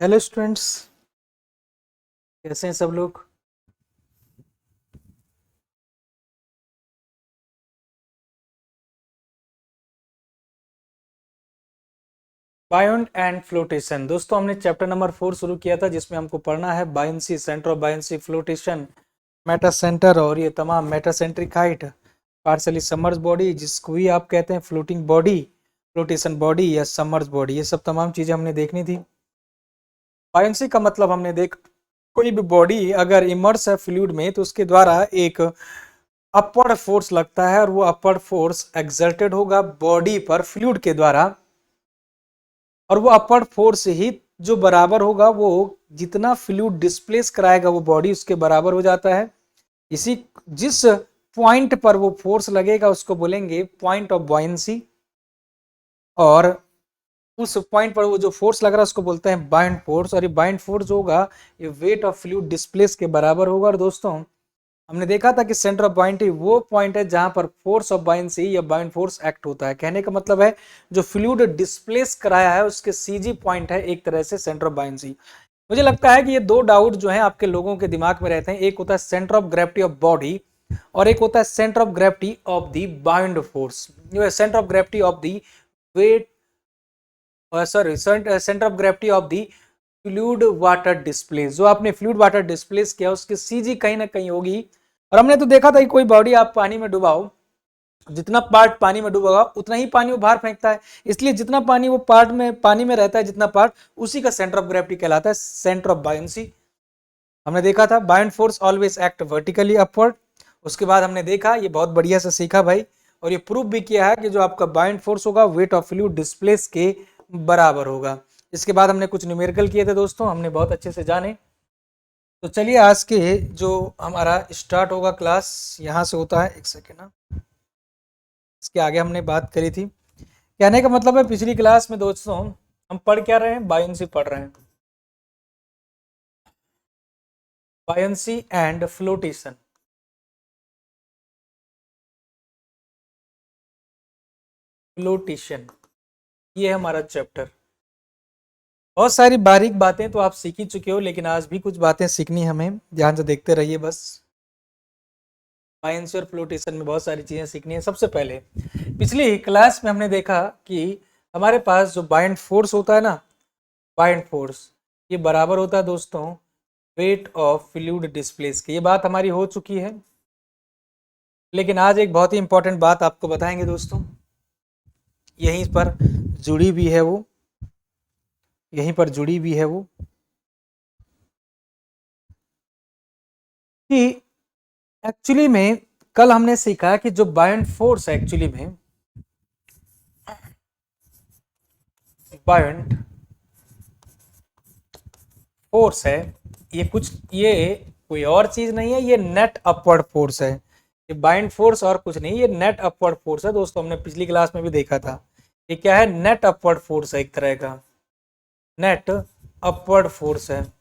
Hello students, कैसे हैं सब लोग। बायोंट एंड फ्लोटेशन दोस्तों, हमने चैप्टर नंबर 4 शुरू किया था जिसमें हमको पढ़ना है buoyancy, centre of buoyancy, flotation, Meta centre और ये तमाम metacentric height, partially submerge body जिसको भी आप कहते हैं फ्लोटिंग बॉडी, फ्लोटेशन बॉडी या सबमर्ज बॉडी, ये सब तमाम चीजें हमने देखनी थी। बायंसी का मतलब हमने देख, कोई भी बॉडी अगर इमर्स है फ्लूइड में तो उसके द्वारा एक अपवर्ड फोर्स लगता है और वो अपवर्ड फोर्स एक्सर्टेड होगा बॉडी पर फ्लूइड के द्वारा, और वो अपवर्ड फोर्स ही जो बराबर होगा वो जितना फ्लूइड डिस्प्लेस कराएगा वो बॉडी उसके बराबर हो जाता है। इसी जिस पॉइंट पर वो फोर्स लगेगा उसको बोलेंगे पॉइंट ऑफ बॉयंसी, और उस पॉइंट पर वो जो फोर्स लग रहा है उसको बोलते हैं बाइंड फोर्स, और ये बाइंड फोर्स होगा ये वेट ऑफ फ्लूइड डिस्प्लेस के बराबर होगा। और दोस्तों हमने देखा था कि सेंटर ऑफ बाइंडी वो पॉइंट है जहां पर फोर्स ऑफ बाइंसी या बाइंड फोर्स एक्ट होता है। कहने का मतलब है जो फ्लूइड डिस्प्लेस कराया है उसके सीजी पॉइंट है एक तरह से सेंटर ऑफ बाइंसी। मुझे लगता है कि ये दो डाउट जो है आपके लोगों के दिमाग में रहते हैं, एक होता है centre of gravity of body और एक होता है centre of gravity of the buoyant force. Centre of gravity of the weight, sorry, centre of gravity of the fluid water displace, जो आपने फ्लूइड वाटर डिस्प्लेस किया उसकी सीजी कहीं ना कहीं होगी। और हमने तो देखा था कि कोई बॉडी आप पानी में डुबाओ, जितना पार्ट पानी में डूबेगा उतना ही पानी वो बाहर फेंकता है, इसलिए जितना पानी वो पार्ट में पानी में रहता है जितना पार्ट, उसी का सेंटर ऑफ ग्रेविटी कहलाता है सेंटर ऑफ बायंसी। हमने देखा था bind force always act vertically upward. उसके बाद हमने देखा, ये बहुत बढ़िया से सीखा भाई, और ये प्रूव भी किया है कि जो आपका बाइंड फोर्स होगा वेट ऑफ फ्लूइड डिस्प्लेस के बराबर होगा। इसके बाद हमने कुछ न्यूमेरिकल किए थे दोस्तों, हमने बहुत अच्छे से जाने। तो चलिए आज के जो हमारा स्टार्ट होगा क्लास यहाँ से होता है, एक सेकेंड ना, इसके आगे हमने बात करी थी। कहने का मतलब है पिछली क्लास में दोस्तों हम पढ़ क्या रहे हैं, बायंसी पढ़ रहे हैं, बायंसी एंड फ्लोटेशन। फ्लोटेशन ये है हमारा चैप्टर। बहुत सारी बारीक बातें तो आप सीख ही चुके हो, लेकिन आज भी कुछ बातें सीखनी है हमें, ध्यान से देखते रहिए बस। बायंसी और फ्लोटेशन में बहुत सारी चीजें सीखनी है। सबसे पहले पिछली क्लास में हमने देखा कि हमारे पास जो बाइंड फोर्स होता है ना, बाइंड फोर्स ये बराबर होता है दोस्तों वेट ऑफ फ्लूइड डिस्प्लेस की। ये बात हमारी हो चुकी है, लेकिन आज एक बहुत ही इंपॉर्टेंट बात आपको बताएंगे दोस्तों, यहीं पर जुड़ी भी है वो, यहीं पर जुड़ी भी है वो, कि एक्चुअली में कल हमने सीखा कि जो बाइंड फोर्स है एक्चुअली में, बाइंड फोर्स है ये कुछ, ये कोई और चीज नहीं है, ये नेट अपवर्ड फोर्स है। ये बाइंड फोर्स और कुछ नहीं, ये नेट अपवर्ड फोर्स है दोस्तों। हमने पिछली क्लास में भी देखा था ये क्या है, नेट अपवर्ड फोर्स है, एक तरह का नेट अपवर्ड फोर्स है।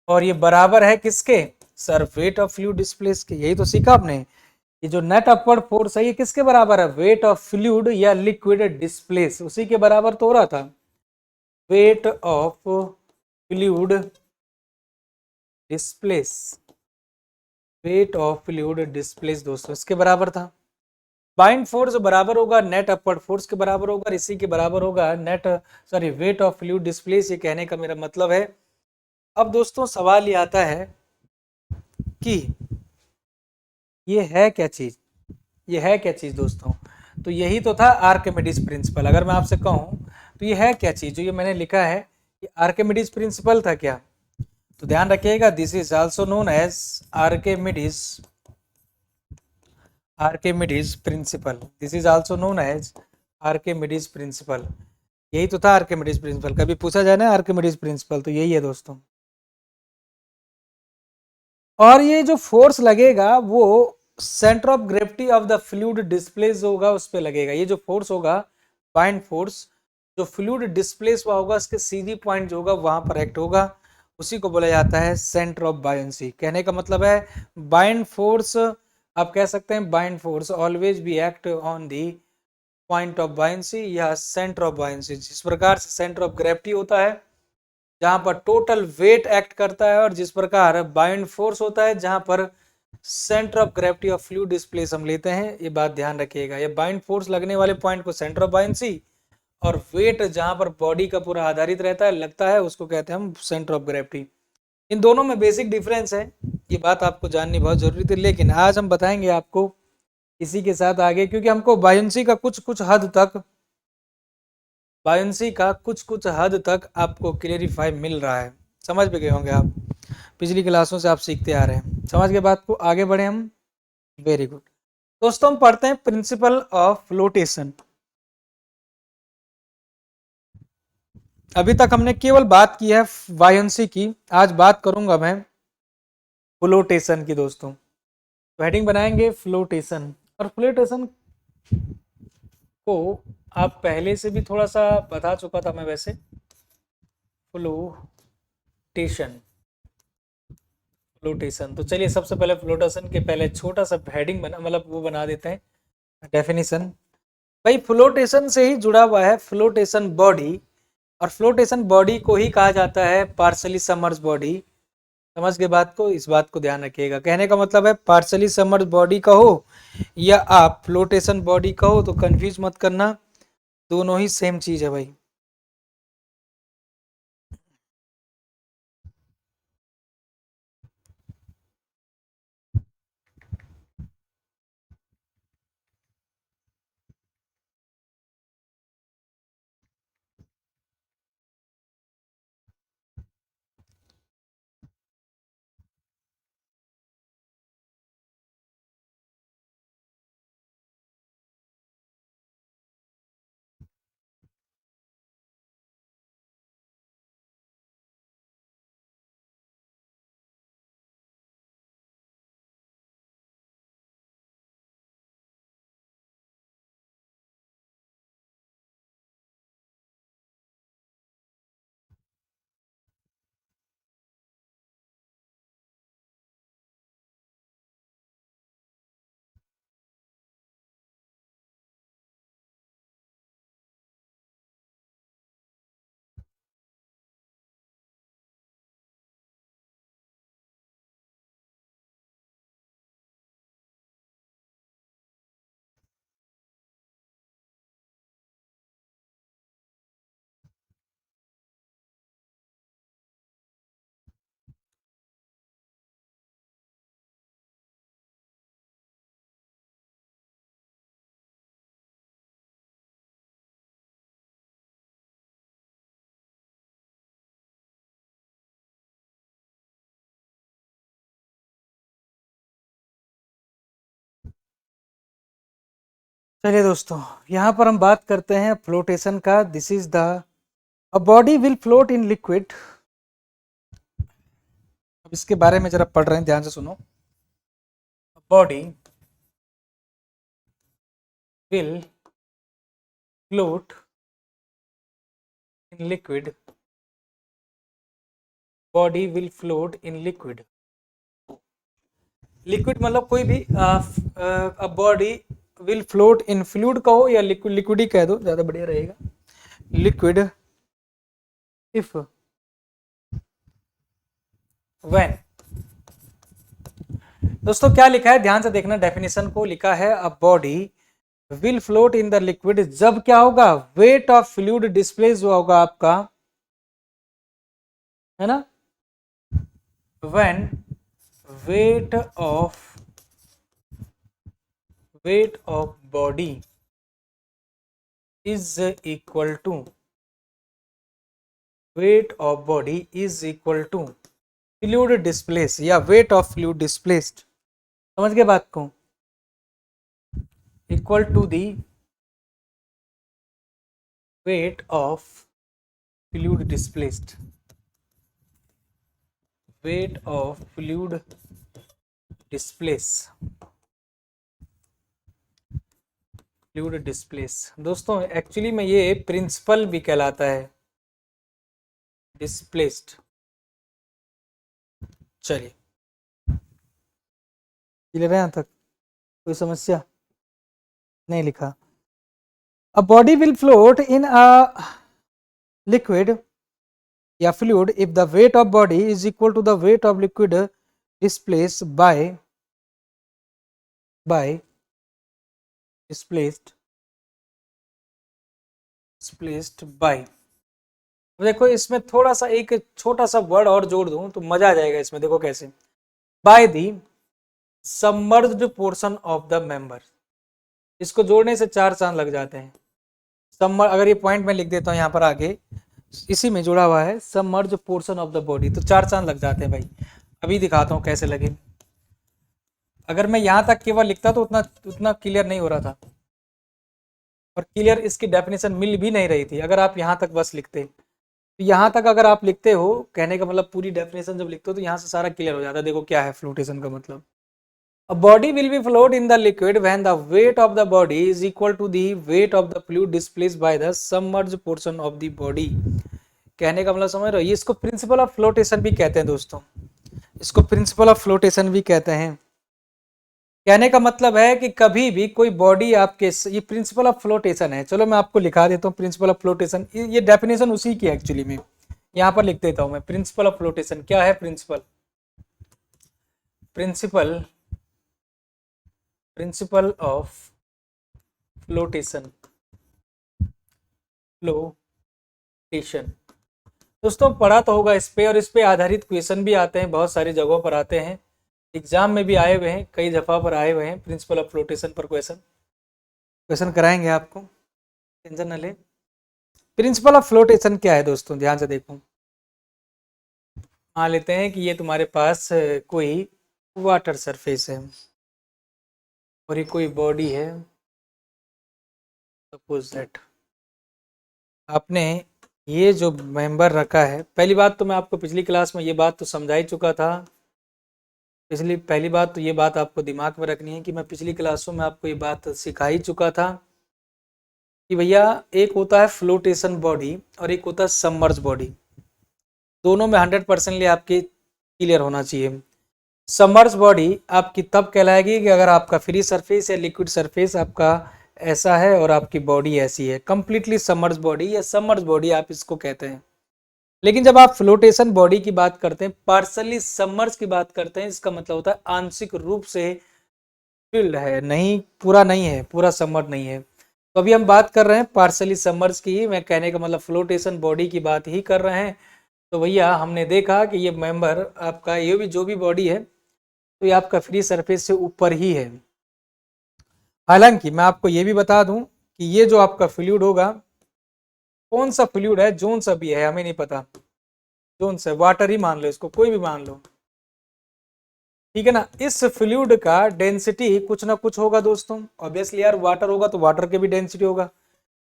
और ये बराबर है किसके, sir wait of fluid displace के। यही तो सीखा आपने, ये जो नेट अपवर्ड फोर्स है ये किसके बराबर है, वेट ऑफ फ्लूइड या लिक्विड डिस्प्लेस, उसी के बराबर तो हो रहा था। Wait of fluid displace, wait of fluid displace दोस्तों इसके बराबर था। बाइंड फोर्स बराबर होगा नेट अपवर्ड फोर्स के बराबर होगा, इसी के बराबर होगा net, sorry, wait of fluid displace. ये कहने का मेरा मतलब है। अब दोस्तों सवाल ये आता है कि ये है क्या चीज, ये है क्या चीज दोस्तों। तो यही तो था आर्किमिडीज प्रिंसिपल। अगर मैं आपसे कहूं तो ये है क्या चीज, जो ये मैंने लिखा है ये आर्किमिडीज प्रिंसिपल था क्या। तो ध्यान रखिएगा, this is also known as Archimedes, Archimedes principle, this is also known as Archimedes principle. यही तो था आर्किमिडीज प्रिंसिपल। कभी पूछा जाए ना आर्किमिडीज प्रिंसिपल तो यही है दोस्तों। और ये जो फोर्स लगेगा वो centre of gravity of the fluid displace होगा उस पर लगेगा। ये जो फोर्स होगा बाइंड फोर्स, जो फ्लूइड डिस्प्लेस हुआ होगा उसके सीधी पॉइंट जो होगा वहां पर एक्ट होगा, उसी को बोला जाता है सेंटर ऑफ बायंसी। कहने का मतलब है बाइंड फोर्स, आप कह सकते हैं bind force always be act on the point of buoyancy या सेंटर ऑफ बायंसी। जिस प्रकार से सेंटर ऑफ ग्रेविटी होता है जहां पर टोटल वेट एक्ट करता है, और जिस प्रकार बाउंड फोर्स होता है जहां पर centre of gravity of fluid displace हम लेते हैं। ये बात ध्यान रखिएगा, ये बाउंड फोर्स लगने वाले पॉइंट को सेंटर ऑफ बाउंसी, और वेट जहां पर बॉडी का पूरा आधारित रहता है, लगता है, उसको कहते हैं हम सेंटर ऑफ ग्रेविटी। इन दोनों में बेसिक डिफरेंस है, ये बात आपको जाननी बहुत जरूरी थी, लेकिन आज हम बताएंगे आपको इसी के साथ आगे, क्योंकि हमको बायोन्सी का कुछ कुछ हद तक आपको क्लियरिफाई मिल रहा है, समझ पे गए होंगे आप, पिछली क्लासों से आप सीखते आ रहे हैं। समझ के बात को आगे बढ़े हम। वेरी गुड दोस्तों, हम पढ़ते हैं प्रिंसिपल ऑफ फ्लोटेशन। अभी तक हमने केवल बात की है बायोन्सी की, आज बात करूंगा मैं फ्लोटेशन की दोस्तों। तो हेडिंग बनाएंगे फ्लोटेशन, और फ्लोटेशन को आप पहले से भी थोड़ा सा बता चुका था मैं वैसे। फ्लोटेशन, फ्लोटेशन, तो चलिए सबसे पहले फ्लोटेशन के पहले छोटा सा हेडिंग बना, मतलब वो बना देते हैं डेफिनेशन। भाई फ्लोटेशन से ही जुड़ा हुआ है फ्लोटेशन बॉडी, और फ्लोटेशन बॉडी को ही कहा जाता है पार्शली सबमर्ज बॉडी। समझ के बात को, इस बात को ध्यान रखिएगा, कहने का मतलब है पार्शली सबमर्ज बॉडी कहो या आप फ्लोटेशन बॉडी कहो, तो कंफ्यूज मत करना, दोनों ही सेम चीज है भाई। चलिए दोस्तों, यहाँ पर हम बात करते हैं फ्लोटेशन का। This is the a body will float in liquid. अब इसके बारे में जरा पढ़ रहे हैं, ध्यान से सुनो। Body will float in liquid, body will float in liquid. Liquid मतलब कोई भी body will float in fluid कहो या लिक्विड, लिक्विड ही कह दो, ज्यादा बढ़िया रहेगा। लिक्विड इफ व्हेन, दोस्तों क्या लिखा है ध्यान से देखना, डेफिनेशन को लिखा है अ body will float in the liquid, जब क्या होगा, वेट ऑफ फ्लूइड डिस्प्लेस हुआ होगा आपका, है ना, when weight of body is equal to, weight of body is equal to fluid displace या वेट ऑफ फ्लूइड डिस्प्लेस्ड। समझ गए बात को, equal to the weight of fluid displaced, weight of fluid displace, fluid displace. दोस्तों actually में ये principal भी कहलाता है डिस्प्लेस्ड। चलिए क्लियर है यहाँ तक, कोई समस्या नहीं लिखा। A body will float in a liquid या fluid if the weight of body is equal to the weight of liquid displace by displaced by. देखो इसमें थोड़ा सा एक छोटा सा वर्ड और जोड़ दूं तो मजा आ जाएगा इसमें। देखो कैसे, by the submerged portion of the member. इसको जोड़ने से चार चांद लग जाते हैं। सबमर, अगर ये पॉइंट में लिख देता हूँ यहाँ पर आगे, इसी में जुड़ा हुआ है submerge portion of the body, तो चार चांद लग जाते हैं भाई। अभी दिखाता हूँ कैसे लगे। अगर मैं यहाँ तक केवल लिखता तो उतना उतना क्लियर नहीं हो रहा था, और क्लियर इसकी डेफिनेशन मिल भी नहीं रही थी अगर आप यहाँ तक बस लिखते। तो यहाँ तक अगर आप लिखते हो, कहने का मतलब पूरी डेफिनेशन जब लिखते हो तो यहाँ से सारा क्लियर हो जाता है। देखो क्या है फ्लोटेशन का मतलब। A body will be float in the liquid when the weight of the body is equal to the weight of the fluid displaced by the submerged portion of the body। कहने का मतलब समझ रहे हो, ये इसको प्रिंसिपल ऑफ फ्लोटेशन भी कहते हैं दोस्तों। इसको प्रिंसिपल ऑफ फ्लोटेशन भी कहते हैं। कहने का मतलब है कि कभी भी कोई बॉडी आपके, ये प्रिंसिपल ऑफ फ्लोटेशन है। चलो मैं आपको लिखा देता हूँ प्रिंसिपल ऑफ फ्लोटेशन, ये डेफिनेशन उसी की है एक्चुअली में। यहाँ पर लिख देता हूँ मैं प्रिंसिपल ऑफ फ्लोटेशन क्या है। प्रिंसिपल ऑफ फ्लोटेशन दोस्तों पढ़ा तो होगा इस पे, और इस पे आधारित क्वेश्चन भी आते हैं, बहुत सारी जगहों पर आते हैं, एग्जाम में भी आए हुए हैं, कई दफा पर आए हुए हैं। प्रिंसिपल ऑफ फ्लोटेशन पर क्वेश्चन कराएंगे आपको, टेंशन न ले। प्रिंसिपल ऑफ फ्लोटेशन क्या है दोस्तों, ध्यान से देखो। मान लेते हैं कि ये तुम्हारे पास कोई वाटर सरफेस है और ये कोई बॉडी है। सपोज दैट आपने ये जो मेंबर रखा है, पहली बात तो मैं आपको पिछली क्लास में ये बात तो समझा ही चुका था। पहली बात तो ये बात आपको दिमाग में रखनी है कि मैं पिछली क्लासों में आपको ये बात सिखा ही चुका था कि भैया एक होता है फ्लोटेशन बॉडी और एक होता है सबमर्ज बॉडी। दोनों में 100% आपकी क्लियर होना चाहिए। सबमर्ज बॉडी आपकी तब कहलाएगी कि अगर आपका फ्री सरफेस या लिक्विड सरफेस आपका ऐसा है और आपकी बॉडी ऐसी है, कंप्लीटली सबमर्ज बॉडी या सबमर्ज बॉडी आप इसको कहते हैं। लेकिन जब आप फ्लोटेशन बॉडी की बात करते हैं, पार्शली सबमर्ज की बात करते हैं, इसका मतलब होता है आंशिक रूप से फिल्ड है, नहीं पूरा नहीं है, पूरा सबमर्ज नहीं है। तो अभी हम बात कर रहे हैं पार्शली सबमर्ज की, मैं कहने का मतलब फ्लोटेशन बॉडी की बात ही कर रहे हैं। तो भैया हमने देखा कि ये मेंबर आपका, ये भी जो भी बॉडी है तो ये आपका फ्री सरफेस से ऊपर ही है। हालांकि मैं आपको ये भी बता दूं कि ये जो आपका फ्लूइड होगा, कौन सा फ्लूइड है, जोन सा भी है, हमें नहीं पता। जोन से वाटर ही मान लो इसको, कोई भी मान लो, ठीक है ना। इस फ्लूइड का डेंसिटी कुछ ना कुछ होगा दोस्तों। ऑब्वियसली यार वाटर होगा तो वाटर के भी डेंसिटी होगा।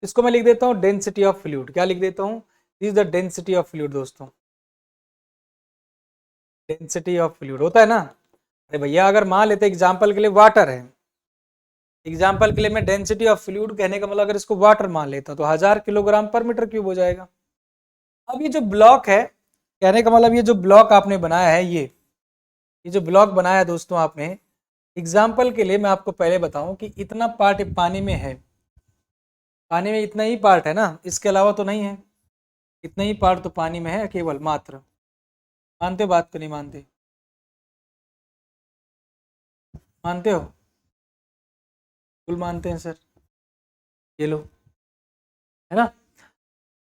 इसको मैं लिख देता हूँ डेंसिटी ऑफ फ्लूइड। क्या लिख देता हूँ, this is the density of fluid दोस्तों। डेंसिटी ऑफ फ्लूइड होता है ना। अरे भैया अगर मान लेते एग्जाम्पल के लिए वाटर है, एग्जाम्पल के लिए मैं डेंसिटी ऑफ फ्लूइड कहने का मतलब अगर इसको वाटर मान लेता तो 1000 किलोग्राम पर मीटर क्यूब हो जाएगा। अब ये जो ब्लॉक है, कहने का मतलब ये जो ब्लॉक आपने बनाया है, ये जो ब्लॉक बनाया है दोस्तों आपने, एग्जाम्पल के लिए मैं आपको पहले बताऊं कि इतना पार्ट पानी में है, पानी में इतना ही पार्ट है ना, इसके अलावा तो नहीं है। इतना ही पार्ट तो पानी में है केवल, मात्र। मानते हो बात को, नहीं मानते? मानते हो? बिल्कुल मानते हैं सर, ये लो, है ना।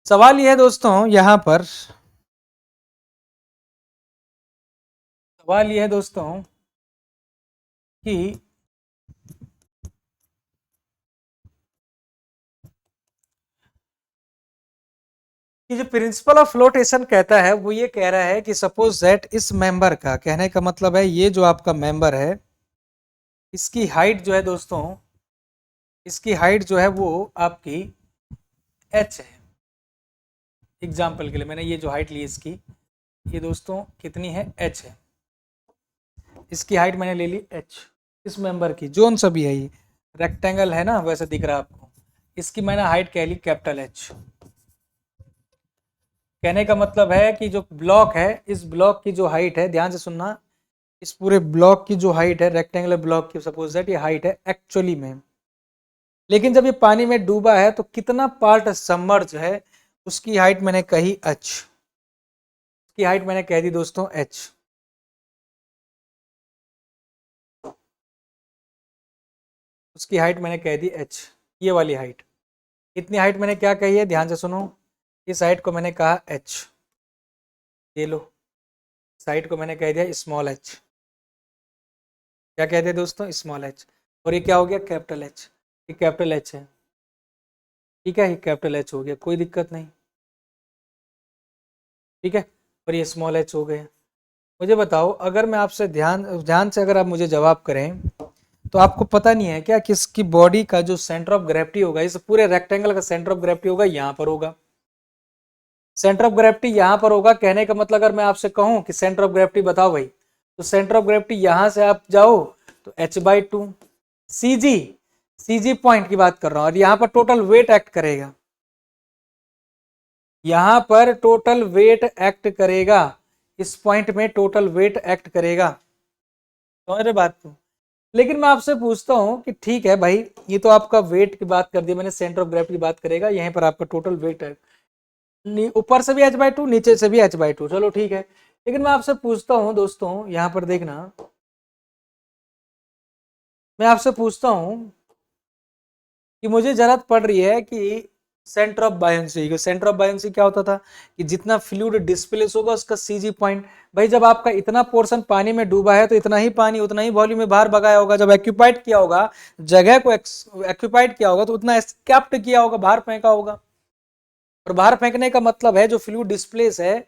सवाल ये है दोस्तों यहाँ पर, सवाल ये है दोस्तों कि जो प्रिंसिपल ऑफ फ्लोटेशन कहता है वो ये कह रहा है कि सपोज दैट इस मेंबर का, कहने का मतलब है ये जो आपका मेंबर है, इसकी हाइट जो है दोस्तों, इसकी हाइट जो है वो आपकी h है। एग्जाम्पल के लिए मैंने ये जो हाइट ली इसकी, ये दोस्तों कितनी है, h है। इसकी हाइट मैंने ले ली h, इस मेंबर की, जोन सा भी है ये, रेक्टेंगल है ना वैसे दिख रहा है आपको, इसकी मैंने हाइट कह ली कैपिटल H। कहने का मतलब है कि जो ब्लॉक है, इस ब्लॉक की जो हाइट है, ध्यान से सुनना, इस पूरे ब्लॉक की जो हाइट है, रेक्टेंगुलर ब्लॉक की, सपोज दैट ये हाइट है एक्चुअली में। लेकिन जब ये पानी में डूबा है तो कितना पार्ट सबमर्ज है, उसकी हाइट मैंने कही h। उसकी हाइट मैंने कह दी दोस्तों h। उसकी हाइट मैंने कह दी h, ये वाली हाइट। इतनी हाइट मैंने क्या कही है, ध्यान से सुनो। इस हाइट को मैंने कहा h, ये लो। इस हाइट को मैंने कह दिया स्मॉल h। क्या कहते हैं दोस्तों, स्मॉल h। और ये क्या हो गया, कैपिटल h। ये कैपिटल h है, ठीक है, ये कैपिटल h हो गया, कोई दिक्कत नहीं, ठीक है। और ये स्मॉल h हो गया। मुझे बताओ, अगर मैं आपसे ध्यान ध्यान से अगर आप मुझे जवाब करें, तो आपको पता नहीं है क्या कि इसकी बॉडी का जो सेंटर ऑफ ग्रेविटी होगा, इस पूरे रेक्टेंगल का सेंटर ऑफ ग्रेविटी होगा यहाँ पर होगा। सेंटर ऑफ ग्रेविटी यहाँ पर होगा, कहने का मतलब अगर मैं आपसे कहूं कि सेंटर ऑफ ग्रेविटी बताओ भाई, तो सेंटर ऑफ ग्रेविटी यहां से आप जाओ तो h/2 सीजी, सीजी पॉइंट की बात कर रहा हूं। और यहाँ पर टोटल वेट एक्ट करेगा, यहां पर टोटल वेट एक्ट करेगा, इस पॉइंट में टोटल वेट एक्ट करेगा, समझ रहे बात को। लेकिन मैं आपसे पूछता हूं कि ठीक है भाई, ये तो आपका वेट की बात कर दी मैंने, सेंटर ऑफ ग्रेविटी की बात करेगा, यहीं पर आपका टोटल वेट है, ऊपर से भी h/2 नीचे से भी h/2, चलो ठीक है। लेकिन मैं आपसे पूछता हूं दोस्तों, यहां पर देखना, मैं आपसे पूछता हूं कि मुझे जरूरत पड़ रही है कि centre of buoyancy, centre of buoyancy क्या होता था कि जितना फ्लूइड डिस्प्लेस होगा उसका सीजी पॉइंट। भाई जब आपका इतना पोर्शन पानी में डूबा है तो इतना ही पानी उतना ही वॉल्यूम में बाहर भगाया होगा, जब एक्यूपाइड किया होगा, जगह को एक्यूपाइड किया होगा तो उतना एस्केप्ट किया होगा, बाहर फेंका होगा। और बाहर फेंकने का मतलब है जो फ्लूइड डिस्प्लेस है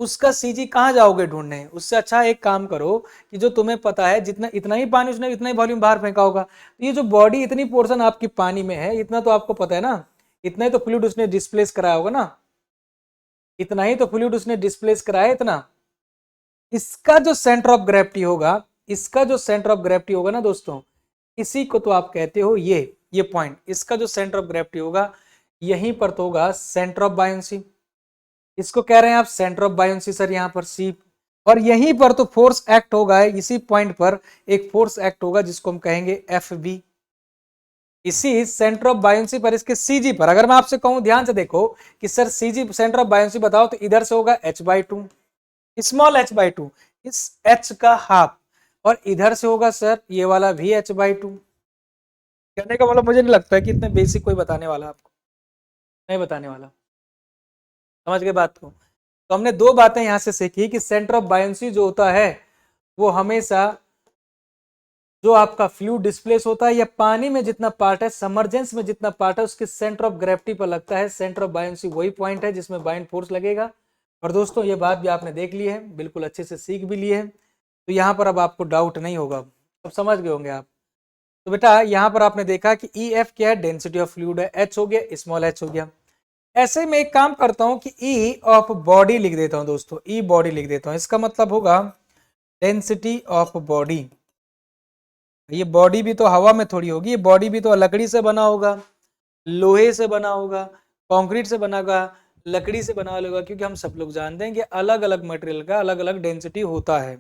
उसका सीजी कहाँ जाओगे ढूंढने। उससे अच्छा एक काम करो कि जो तुम्हें पता है जितना इतना ही पानी उसने इतना ही वॉल्यूम बाहर फेंका होगा, तो ये जो बॉडी इतनी पोर्शन आपकी पानी में है इतना तो आपको पता है ना, इतना ही तो फ्लूइड उसने डिस्प्लेस कराया होगा ना, इतना ही तो फ्लूइड उसने डिस्प्लेस कराया, इतना। इसका जो सेंटर ऑफ ग्रेविटी होगा, इसका जो सेंटर ऑफ ग्रेविटी होगा ना दोस्तों, इसी को तो आप कहते हो ये पॉइंट, इसका जो सेंटर ऑफ ग्रेविटी होगा यहीं पर तो होगा सेंटर ऑफ बायंसी। इसको कह रहे हैं आप सेंटर ऑफ बायंसी सर, यहां पर सी। और यहीं पर तो फोर्स एक्ट होगा, इसी पॉइंट पर एक फोर्स एक्ट होगा जिसको हम कहेंगे एफ बी। इसी सेंटर ऑफ बायंसी पर, इसके सीजी पर अगर मैं आपसे कहूं, ध्यान से देखो कि sir CG centre of buoyancy बताओ, तो इधर से होगा h/2, स्मॉल h/2, इस h का हाफ। और इधर से होगा सर ये वाला भी h/2। कहने का मतलब मुझे नहीं लगता है कि इतने बेसिक कोई बताने वाला, आपको नहीं बताने वाला, समझ गए बात को। तो हमने दो बातें यहां से सीखी कि सेंटर ऑफ बायंसी जो होता है वो हमेशा जो आपका फ्लूइड डिस्प्लेस होता है या पानी में जितना पार्ट है, सबमर्जेंस में जितना पार्ट है, उसके सेंटर ऑफ ग्रेविटी पर लगता है। सेंटर ऑफ बायंसी वही पॉइंट है जिसमें बाइंड फोर्स लगेगा। और दोस्तों ये बात भी आपने देख ली है, बिल्कुल अच्छे से सीख भी ली है, तो यहाँ पर अब आपको डाउट नहीं होगा, अब समझ गए होंगे आप। तो बेटा यहाँ पर आपने देखा कि ई एफ क्या है, डेंसिटी ऑफ फ्लूइड है, एच हो गया, स्मॉल एच हो गया। ऐसे में एक काम करता हूं कि ई ऑफ बॉडी लिख देता हूं दोस्तों, ई बॉडी लिख देता हूं, इसका मतलब होगा डेंसिटी ऑफ बॉडी। ये बॉडी भी तो हवा में थोड़ी होगी, ये बॉडी भी तो लकड़ी से बना होगा, लोहे से बना होगा, कंक्रीट से बना होगा, लकड़ी से बना होगा, क्योंकि हम सब लोग जानते हैं कि अलग अलग मटेरियल का अलग अलग डेंसिटी होता है।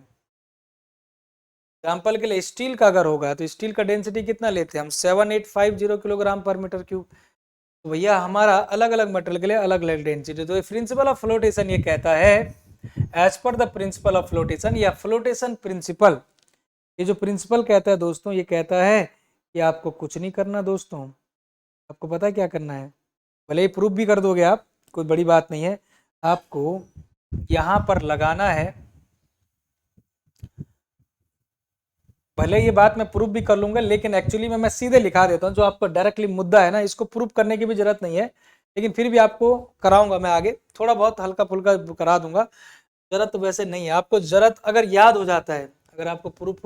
एग्जाम्पल के लिए स्टील का अगर होगा तो स्टील का डेंसिटी कितना लेते हैं हम, 7850 किलोग्राम पर मीटर क्यूब। तो भैया हमारा अलग अलग मटेरियल के लिए अलग अलग डेंसिटी। तो प्रिंसिपल ऑफ फ्लोटेशन ये कहता है, as per the principle of flotation या फ्लोटेशन प्रिंसिपल, ये जो प्रिंसिपल कहता है दोस्तों, ये कहता है कि आपको कुछ नहीं करना दोस्तों, आपको पता है क्या करना है, भले ही प्रूफ भी कर दोगे आप, कोई बड़ी बात नहीं है, आपको यहां पर लगाना है। भले ये बात मैं प्रूफ भी कर लूंगा, लेकिन एक्चुअली मैं सीधे लिखा देता हूँ, जो आपको डायरेक्टली मुद्दा है ना, इसको प्रूफ करने की भी जरूरत नहीं है, लेकिन फिर भी आपको कराऊंगा मैं आगे, थोड़ा बहुत हल्का फुल्का करा दूंगा। जरूरत तो वैसे नहीं है, आपको जरूरत अगर याद हो जाता है, अगर आपको प्रूफ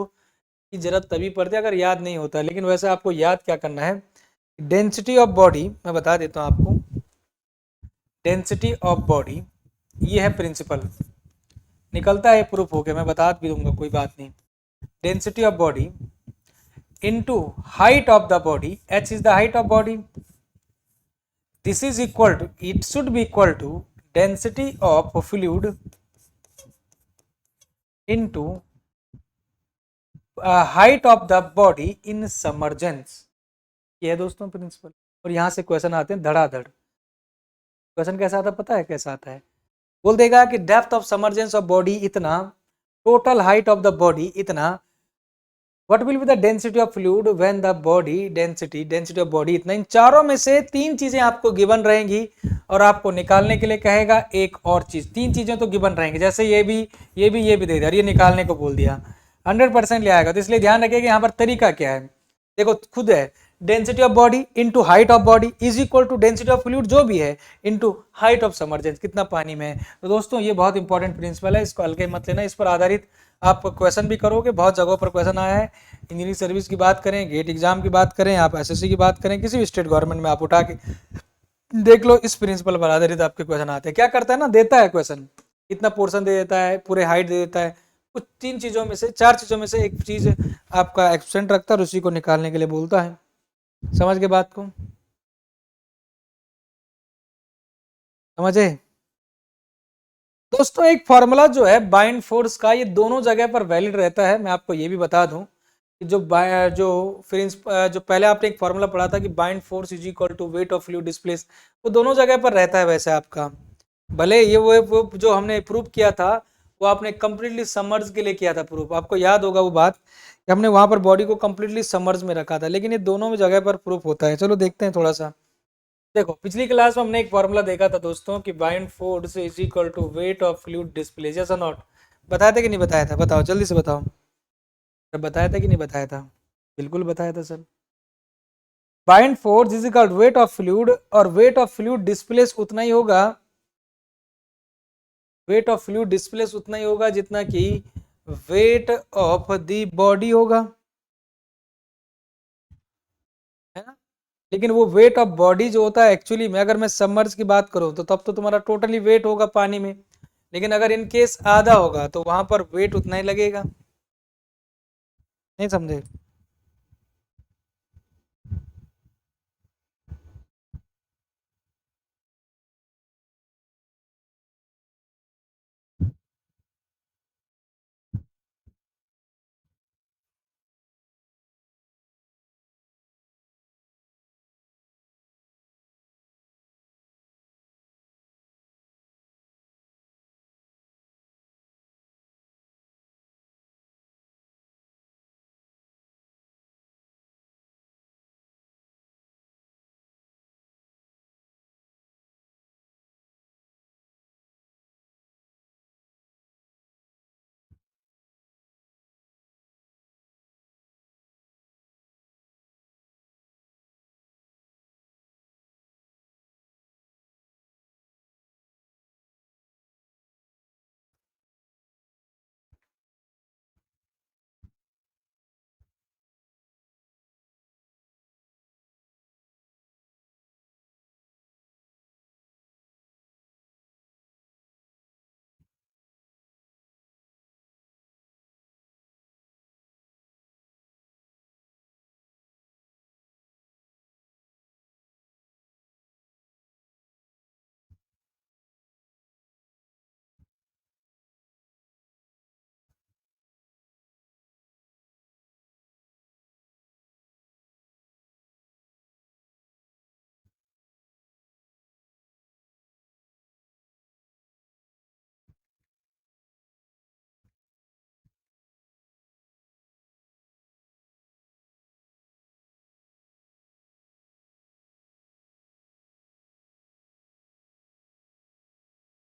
की जरूरत तभी पड़ती है अगर याद नहीं होता है, लेकिन वैसे आपको याद क्या करना है, डेंसिटी ऑफ बॉडी मैं बता देता हूँ आपको, डेंसिटी ऑफ बॉडी ये है प्रिंसिपल, निकलता है प्रूफ होके, मैं बता भी दूंगा, कोई बात नहीं। Density of body into height of the body, h is the height of body, this is equal to, it should be equal to density of fluid into height of the body in submergence। ये है दोस्तों principal. और यहां से question आते हैं धड़ाधड़। Question कैसा आता है पता है, कैसा आता है, बोल देगा कि depth of submergence of body इतना, total height of the body इतना, what will be the density of fluid when the body density of body इतना। इन चारों में से तीन चीजें आपको गिवन रहेंगी और आपको निकालने के लिए कहेगा एक और चीज। तीन चीजें तो गिवन रहेंगी, जैसे ये भी दे दिया, ये निकालने को बोल दिया, 100% ले आएगा। तो इसलिए ध्यान रखिए कि यहाँ पर तरीका क्या है। देखो खुद है, density of body into height of body is equal to density of fluid जो भी है इंटू हाइट ऑफ सबमर्जेंस, कितना पानी में है। तो दोस्तों ये बहुत इंपॉर्टेंट प्रिंसिपल है, इसको हल्के मत लेना। इस पर आधारित आप क्वेश्चन भी करोगे, बहुत जगहों पर क्वेश्चन आया है। इंजीनियरिंग सर्विस की बात करें, गेट एग्जाम की बात करें, आप एसएससी की बात करें, किसी भी स्टेट गवर्नमेंट में आप उठा के देख लो, इस प्रिंसिपल पर आधारित आपके क्वेश्चन आते हैं। क्या करता है ना, देता है क्वेश्चन, इतना पोर्शन दे देता है, पूरे हाइट दे देता है, कुछ तीन चीजों में से, चार चीजों में से एक चीज आपका एब्सेंट रखता है और उसी को निकालने के लिए बोलता है। समझ के बात को, समझे दोस्तों। एक फॉर्मूला जो है बाइंड फोर्स का, ये दोनों जगह पर वैलिड रहता है। मैं आपको ये भी बता दूं कि जो पहले आपने एक फॉर्मूला पढ़ा था कि buoyant force is equal to weight of fluid displace, वो दोनों जगह पर रहता है वैसे आपका। भले ये वो जो हमने प्रूव किया था वो आपने कंप्लीटली समर्ज के लिए किया था प्रूफ, आपको याद होगा वो बात कि हमने वहां पर बॉडी को कंप्लीटली समर्ज में रखा था, लेकिन ये दोनों में जगह पर प्रूफ होता है। चलो देखते हैं थोड़ा सा। देखो पिछली क्लास में हमने एक फॉर्मूला देखा था दोस्तों कि buoyant force is equal to weight of fluid displace, yes और नॉट। बताया था कि नहीं बताया था, बताओ जल्दी से बताओ, बताया था कि नहीं बताया था? बिल्कुल बताया था sir. Bind force is equal weight of fluid, और वेट ऑफ फ्लूइड डिस्प्लेस उतना ही होगा, वेट ऑफ फ्लूइड डिस्प्लेस उतना ही होगा जितना कि वेट ऑफ द बॉडी होगा, है ना। लेकिन वो वेट ऑफ बॉडी जो होता है एक्चुअली में, अगर मैं सबमर्ज की बात करूं तो तब तो तुम्हारा टोटली वेट होगा पानी में, लेकिन अगर इन केस आधा होगा तो वहां पर वेट उतना ही लगेगा। नहीं समझे?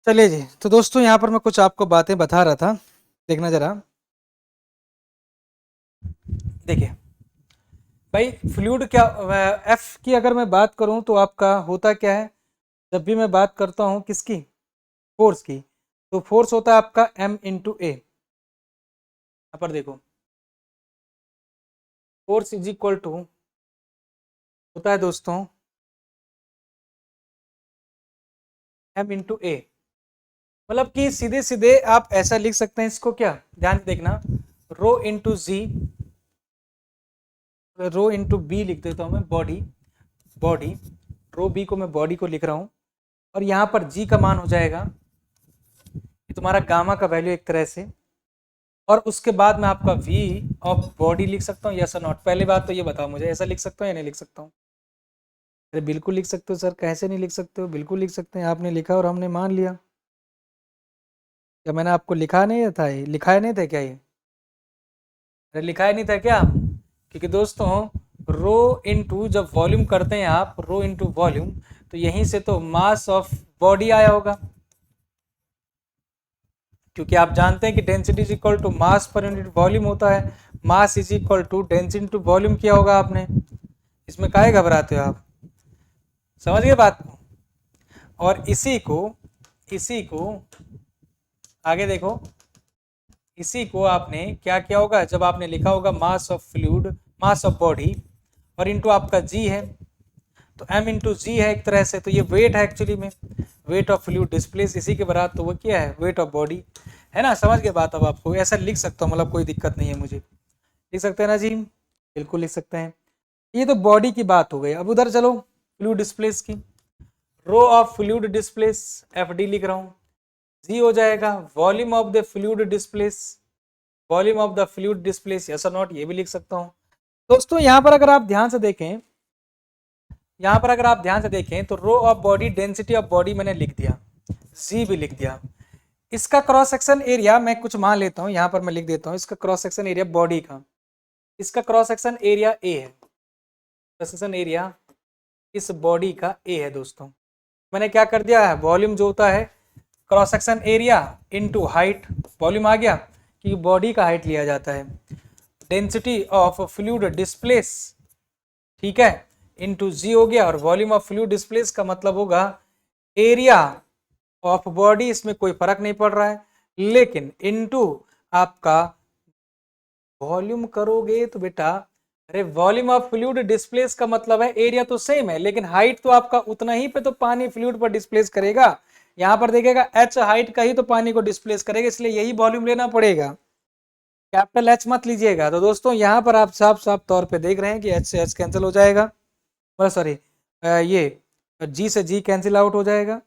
चलिए जी, तो दोस्तों यहाँ पर मैं कुछ आपको बातें बता रहा था, देखना जरा। देखिए भाई, फ्लूइड क्या, एफ की अगर मैं बात करूं तो आपका होता क्या है, जब भी मैं बात करता हूं किसकी, फोर्स की, तो फोर्स होता है आपका m इंटू ए। यहाँ पर देखो, फोर्स इज इक्वल टू होता है दोस्तों m इंटू ए। मतलब कि सीधे सीधे आप ऐसा लिख सकते हैं इसको, क्या ध्यान से देखना, रो इंटू जी, रो इंटू बी लिख देता हूं मैं, बॉडी, बॉडी, रो बी को मैं बॉडी को लिख रहा हूं, और यहाँ पर जी का मान हो जाएगा ये तुम्हारा गामा का वैल्यू एक तरह से, और उसके बाद मैं आपका वी ऑफ बॉडी लिख सकता हूँ, यस और नॉट। पहली बात तो ये बताओ मुझे, ऐसा लिख सकता हूँ या नहीं लिख सकता हूँ? अरे बिल्कुल लिख सकते हो सर, कैसे नहीं लिख सकते हो, बिल्कुल लिख सकते हैं। आपने लिखा और हमने मान लिया। क्या मैंने आपको लिखा नहीं था, ये लिखा नहीं था क्या ये? अरे लिखा ही नहीं था क्या? क्योंकि दोस्तों रो इनटू जब वॉल्यूम करते हैं आप, रो इनटू वॉल्यूम, तो यहीं से तो मास ऑफ बॉडी आया होगा, क्योंकि आप जानते हैं कि density is equal to mass per unit volume होता है। Mass is equal to density to volume किया होगा आपने। इसमें काहे घबराते हो आप? समझ गए बात को? और इसी को आगे देखो, इसी को आपने क्या किया होगा, जब आपने लिखा होगा mass of fluid, mass of body, और इंटू आपका जी है, तो m इंटू जी है एक तरह से, तो ये वेट है एक्चुअली में, वेट ऑफ फ्लूइड डिस्प्लेस, इसी के बराबर, तो वो क्या है, वेट ऑफ बॉडी है ना। समझ गए बात? अब आपको ऐसा लिख सकता हूँ, मतलब कोई दिक्कत नहीं है मुझे, लिख सकते हैं ना जी? बिल्कुल लिख सकते हैं। ये तो बॉडी की बात हो गई। अब उधर चलो फ्लूइड डिस्प्लेस की, rho of fluid displace, F D लिख रहा हूँ, जी हो जाएगा volume of the fluid displace, volume of the fluid displace, yes और नॉट, ये भी लिख सकता हूँ। दोस्तों यहाँ पर अगर आप ध्यान से देखें, यहाँ पर अगर आप ध्यान से देखें तो rho of body, density of body मैंने लिख दिया, जी भी लिख दिया। इसका क्रॉस सेक्शन एरिया मैं कुछ मान लेता हूँ, यहाँ पर मैं लिख देता हूँ, इसका क्रॉस सेक्शन एरिया बॉडी का, इसका क्रॉस सेक्शन एरिया ए है, क्रॉस सेक्शन एरिया इस बॉडी का ए है दोस्तों। मैंने क्या कर दिया है, वॉल्यूम जो होता है cross section area into height, volume आ गया क्योंकि बॉडी का हाइट लिया जाता है, डेंसिटी ऑफ फ्लूइड डिस्प्लेस, ठीक है, इनटू जी हो गया, और वॉल्यूम ऑफ फ्लूइड डिस्प्लेस का मतलब होगा एरिया ऑफ बॉडी, इसमें कोई फर्क नहीं पड़ रहा है, लेकिन इनटू आपका वॉल्यूम करोगे तो बेटा, अरे वॉल्यूम ऑफ फ्लूइड डिस्प्लेस का मतलब है एरिया तो सेम है, लेकिन हाइट तो आपका उतना ही पे तो पानी फ्लूइड पर डिस्प्लेस करेगा। यहाँ पर देखेगा एच हाइट का ही तो पानी को डिस्प्लेस करेगा, इसलिए यही वॉल्यूम लेना पड़ेगा, कैपिटल एच मत लीजिएगा। तो दोस्तों यहाँ पर आप साफ साफ तौर पे देख रहे हैं कि एच से एच कैंसिल हो जाएगा, सॉरी ये जी से जी कैंसिल आउट हो जाएगा,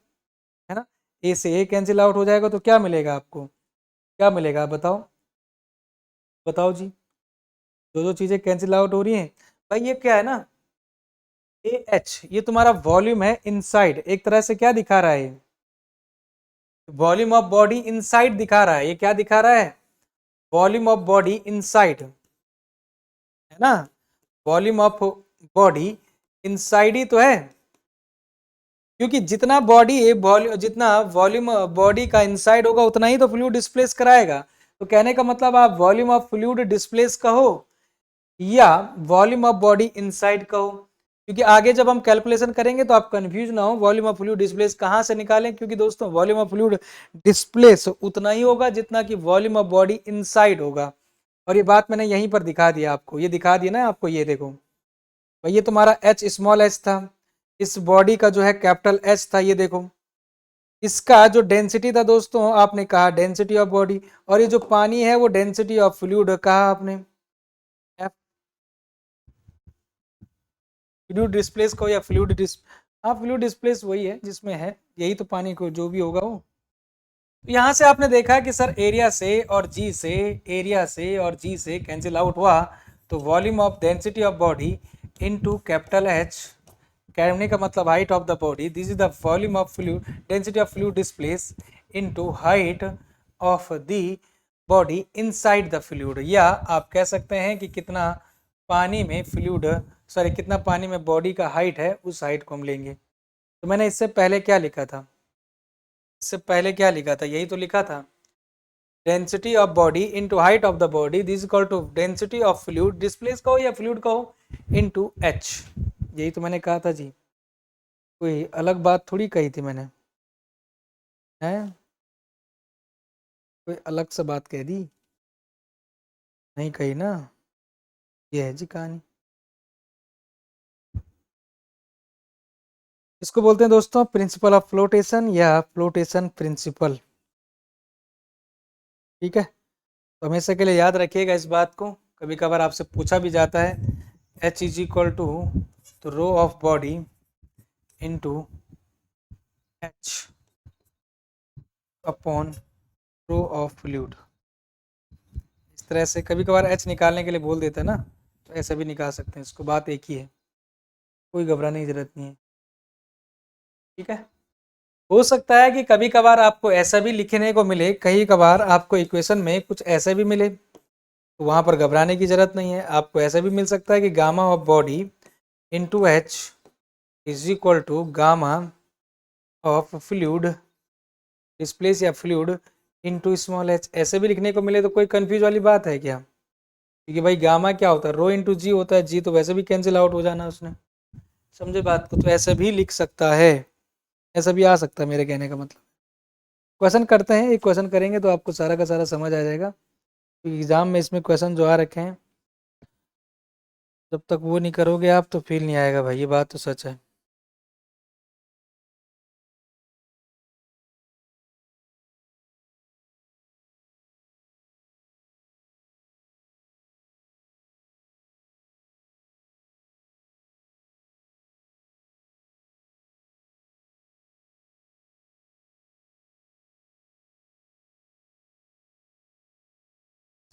है ना, ए से ए कैंसिल आउट हो जाएगा, तो क्या मिलेगा आपको, क्या मिलेगा बताओ, बताओ जी। जो जो चीजें कैंसिल आउट हो रही हैं भाई, ये क्या है ना, ए एच, ये तुम्हारा वॉल्यूम है इनसाइड, एक तरह से क्या दिखा रहा है, वॉल्यूम ऑफ बॉडी इनसाइड दिखा रहा है। ये क्या दिखा रहा है, वॉल्यूम ऑफ बॉडी इनसाइड, है ना, volume of body inside he तो है, क्योंकि जितना बॉडी जितना वॉल्यूम बॉडी का इनसाइड होगा उतना ही तो फ्लूइड डिस्प्लेस कराएगा। तो कहने का मतलब आप वॉल्यूम ऑफ फ्लूइड डिस्प्लेस कहो या वॉल्यूम ऑफ बॉडी इनसाइड कहो, क्योंकि आगे जब हम कैलकुलेशन करेंगे तो आप कंफ्यूज ना हो वॉल्यूम ऑफ फ्लूइड डिस्प्लेस कहाँ से निकालें, क्योंकि दोस्तों वॉल्यूम ऑफ फ्लूइड डिस्प्लेस उतना ही होगा जितना कि वॉल्यूम ऑफ बॉडी इनसाइड होगा। और ये बात मैंने यहीं पर दिखा दिया आपको, ये दिखा दिया ना आपको, ये देखो भाई, ये तुम्हारा एच स्मॉल एच था, इस बॉडी का जो है कैपिटल एच था, ये देखो इसका जो डेंसिटी था दोस्तों, आपने कहा डेंसिटी ऑफ बॉडी, और ये जो पानी है वो डेंसिटी ऑफ फ्लूइड कहा आपने, फ्लूइड डिस्प्लेस को या फ्लूइड हाँ फ्लूइड डिस्प्लेस वही है जिसमें है, यही तो पानी को जो भी होगा वो। तो यहाँ से आपने देखा कि सर एरिया से और जी से, एरिया से और जी से कैंसिल आउट हुआ, तो volume of density of body into capital H, कहने का मतलब height of the body, this is the volume of fluid, density of fluid displace into height of the body inside the fluid, या आप कह सकते हैं कि कितना पानी में फ्लूइड, सॉरी कितना पानी में बॉडी का हाइट है, उस हाइट को हम लेंगे। तो मैंने इससे पहले क्या लिखा था, इससे पहले क्या लिखा था, यही तो लिखा था, density of body into height of the body, this equal to density of fluid displace कहो या फ्लूइड कहो इनटू एच, यही तो मैंने कहा था जी, कोई अलग बात थोड़ी कही थी मैंने, हैं कोई अलग से बात कह दी, नहीं कही ना, ये है जी कहानी। इसको बोलते हैं दोस्तों प्रिंसिपल ऑफ फ्लोटेशन या फ्लोटेशन प्रिंसिपल, ठीक है। तो हमेशा के लिए याद रखिएगा इस बात को, कभी कभार आपसे पूछा भी जाता है, एच इज इक्वल टू तो rho of body into H upon rho of fluid, इस तरह से कभी कभार एच निकालने के लिए बोल देता है ना, तो ऐसा भी निकाल सकते हैं इसको, बात एक ही है, कोई घबराने की जरूरत नहीं है, ठीक है। हो सकता है कि कभी कभार आपको ऐसा भी लिखने को मिले, कई कभार आपको इक्वेशन में कुछ ऐसे भी मिले, तो वहां पर घबराने की जरूरत नहीं है। आपको ऐसा भी मिल सकता है कि gamma of body into H is equal to gamma of fluid displace या फ्लूइड इनटू स्मॉल एच, ऐसे भी लिखने को मिले तो कोई कंफ्यूज वाली बात है क्या? क्योंकि भाई गामा क्या होता है, रो इंटू जी होता है, जी तो वैसे भी कैंसिल आउट हो जाना उसने। समझे बात को? तो ऐसे भी लिख सकता है, ऐसा भी आ सकता है, मेरे कहने का मतलब। क्वेश्चन करते हैं, एक क्वेश्चन करेंगे तो आपको सारा का सारा समझ आ जाएगा, क्योंकि एग्जाम में इसमें क्वेश्चन जो आ रखे हैं, जब तक वो नहीं करोगे आप तो फील नहीं आएगा भाई, ये बात तो सच है।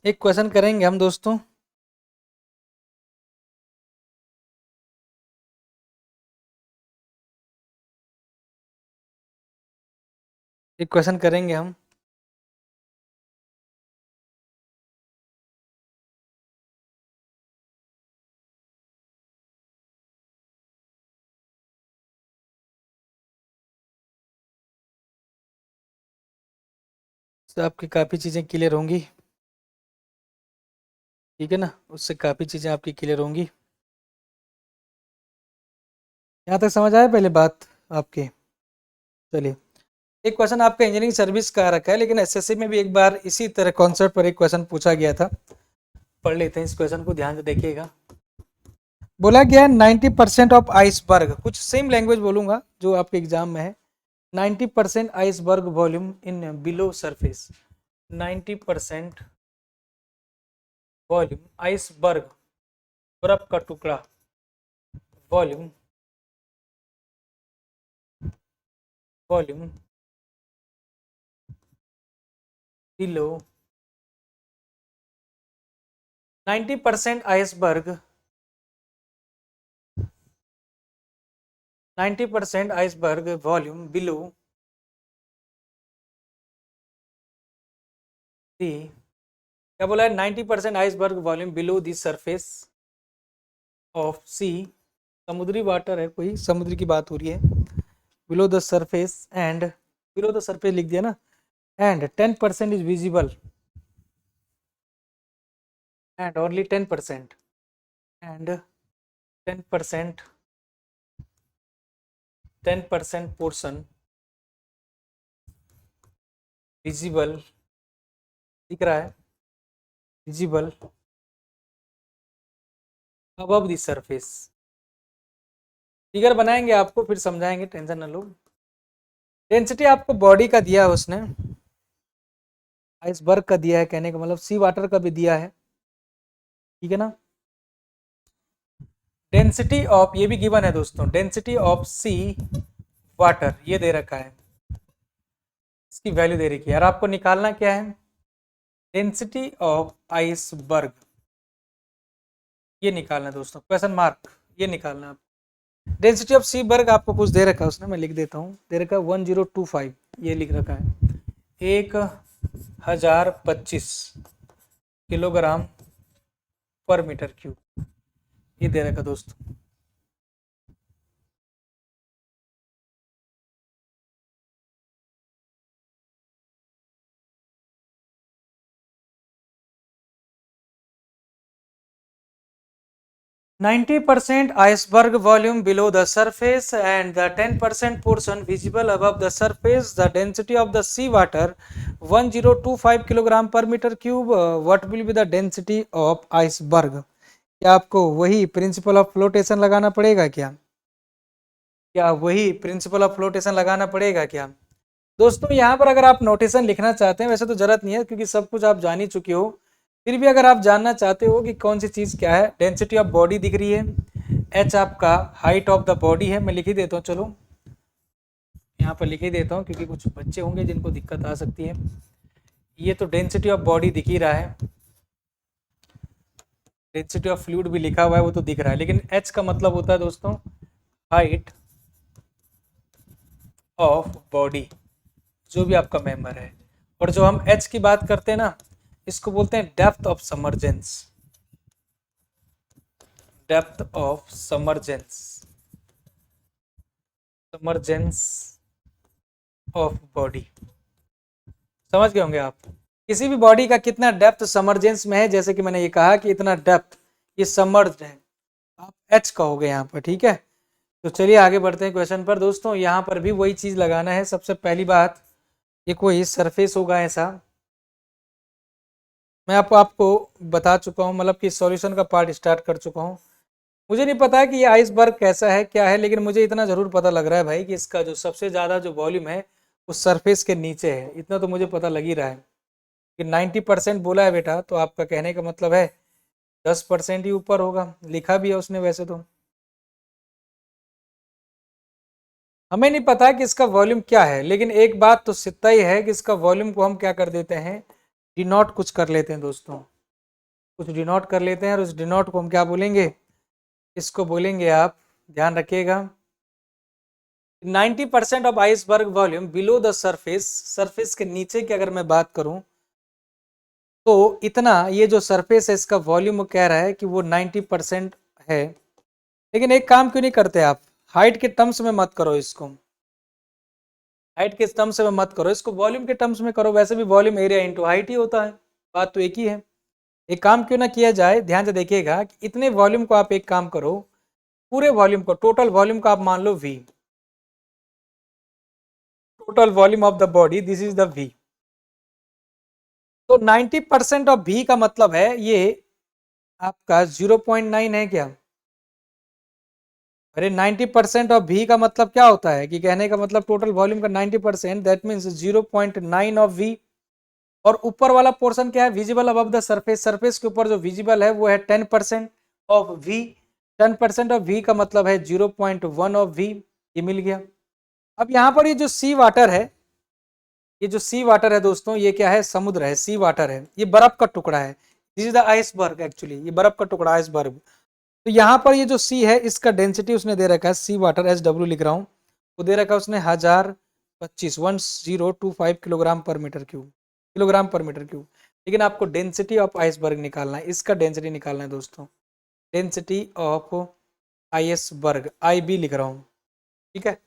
एक क्वेश्चन करेंगे हम दोस्तों, एक क्वेश्चन करेंगे हम। तो आपकी काफ़ी चीज़ें क्लियर होंगी, ठीक है ना, उससे काफ़ी चीज़ें आपकी क्लियर होंगी। यहाँ तक समझ आया पहले बात आपके? चलिए, एक क्वेश्चन आपका इंजीनियरिंग सर्विस का आ रखा है, लेकिन एसएससी में भी एक बार इसी तरह कॉन्सेप्ट पर एक क्वेश्चन पूछा गया था। पढ़ लेते हैं इस क्वेश्चन को, ध्यान से देखिएगा। बोला गया है 90% ऑफ आइसबर्ग, कुछ सेम लैंग्वेज बोलूंगा जो आपके एग्जाम में है। 90% iceberg volume in below surface, 90% volume iceberg, बर्फ का टुकड़ा, volume volume below 90% iceberg, 90% iceberg volume below the, क्या बोला है, 90% iceberg volume below the surface of sea, समुद्री वाटर है, कोई समुद्र की बात हो रही है। Below the surface and, below the surface लिख दिया ना, and 10% is visible, and only 10%, and 10%, 10% portion visible, दिख रहा है, visible above the surface. Figure बनाएंगे आपको फिर समझाएंगे, टेंशन ना लो। डेंसिटी आपको बॉडी का दिया है उसने, आइसबर्ग का दिया है, कहने का मतलब सी वाटर का भी दिया है, ठीक है ना। डेंसिटी ऑफ, ये भी गिवन है दोस्तों, डेंसिटी ऑफ सी वाटर ये दे रखा है, इसकी वैल्यू दे रखी है, और आपको निकालना क्या है, डेंसिटी ऑफ आइसबर्ग, ये निकालना है दोस्तों, क्वेश्चन मार्क, ये निकालना है। डेंसिटी ऑफ सी बर्ग आपको कुछ दे रखा है उसने, मैं लिख देता हूँ, दे रखा है 1025, ये लिख रखा है 1025 किलोग्राम पर मीटर क्यूब, ये दे रखा दोस्तों। 90% iceberg volume below the surface and the 10% portion visible above the surface. The density of the sea water 1025 kilogram per meter cube. What will be the density of iceberg? क्या आपको वही principal of flotation लगाना पड़ेगा क्या? क्या वही principal of flotation लगाना पड़ेगा क्या दोस्तों? यहाँ पर अगर आप नोटेशन लिखना चाहते हैं, वैसे तो जरूरत नहीं है क्योंकि सब कुछ आप जान ही चुके हो, फिर भी अगर आप जानना चाहते हो कि कौन सी चीज़ क्या है, डेंसिटी ऑफ बॉडी दिख रही है, एच आपका हाइट ऑफ द बॉडी है, मैं लिख ही देता हूँ, चलो यहाँ पर लिख ही देता हूँ क्योंकि कुछ बच्चे होंगे जिनको दिक्कत आ सकती है। ये तो डेंसिटी ऑफ बॉडी दिख ही रहा है, डेंसिटी ऑफ फ्लूइड भी लिखा हुआ है वो तो दिख रहा है, लेकिन एच का मतलब होता है दोस्तों हाइट ऑफ बॉडी, जो भी आपका मेंबर है। और जो हम एच की बात करते हैं ना, इसको बोलते हैं depth of submergence, depth of submergence, submergence of body. समझ गए होंगे आप, किसी भी बॉडी का कितना डेप्थ समर्जेंस में है, जैसे कि मैंने ये कहा कि इतना डेप्थ ये समर्ज्ड है, आप एच कहोगे यहाँ पर, ठीक है। तो चलिए आगे बढ़ते हैं क्वेश्चन पर। दोस्तों यहाँ पर भी वही चीज लगाना है। सबसे पहली बात, ये कोई सरफेस होगा ऐसा, मैं आपको बता चुका हूँ, मतलब कि सॉल्यूशन का पार्ट स्टार्ट कर चुका हूँ। मुझे नहीं पता कि ये आइसबर्ग कैसा है क्या है, लेकिन मुझे इतना जरूर पता लग रहा है भाई कि इसका जो सबसे ज़्यादा जो वॉल्यूम है वो सरफेस के नीचे है। इतना तो मुझे पता लग ही रहा है कि 90% बोला है बेटा, तो आपका कहने का मतलब है 10% ही ऊपर होगा, लिखा भी है उसने वैसे तो। हमें नहीं पता कि इसका वॉल्यूम क्या है, लेकिन एक बात तो सिद्ध ही है कि इसका वॉल्यूम को हम क्या कर देते हैं, डिनोट कुछ कर लेते हैं दोस्तों, कुछ डिनोट कर लेते हैं। और उस डिनोट को हम क्या बोलेंगे, इसको बोलेंगे आप ध्यान रखिएगा, 90% of iceberg volume below the surface, surface के नीचे की अगर मैं बात करूं तो इतना, ये जो सरफेस है इसका वॉल्यूम कह रहा है कि वो 90% है। लेकिन एक काम क्यों नहीं करते आप, हाइट के टर्म्स में मत करो इसको, हाइट के टर्म्स में मत करो इसको, वॉल्यूम के टर्म्स में करो। वैसे भी वॉल्यूम एरिया इंटू हाइट ही होता है, बात तो एक ही है। एक काम क्यों ना किया जाए, ध्यान से देखिएगा कि इतने वॉल्यूम को आप एक काम करो, पूरे वॉल्यूम को, टोटल वॉल्यूम को आप मान लो v, total volume of the body, this is the v। तो 90% ऑफ v का मतलब है ये आपका 0.9 है क्या? अरे 90% ऑफ v का मतलब क्या होता है, कि कहने का मतलब टोटल वॉल्यूम का 90%, दैट मीन्स 0.9 ऑफ v। और ऊपर वाला पोर्शन क्या है, visible above the surface, surface के ऊपर जो विजिबल है वो है 10% ऑफ v। 10% ऑफ v का मतलब है 0.1 ऑफ v, ये मिल गया। अब यहाँ पर ये जो सी वाटर है, ये जो सी वाटर है दोस्तों, ये क्या है, समुद्र है, सी वाटर है, ये बर्फ का टुकड़ा है, this is the iceberg actually, ये बर्फ का टुकड़ा आइसबर्ग। तो यहाँ पर ये जो सी है इसका डेंसिटी उसने दे रखा है, सी वाटर SW लिख रहा हूँ, वो दे रखा है उसने 1025 kilogram per metre cube, kilogram per metre cube. लेकिन आपको डेंसिटी ऑफ आइसबर्ग निकालना है, इसका डेंसिटी निकालना है दोस्तों, डेंसिटी ऑफ आइसबर्ग, IB लिख रहा हूँ, ठीक है।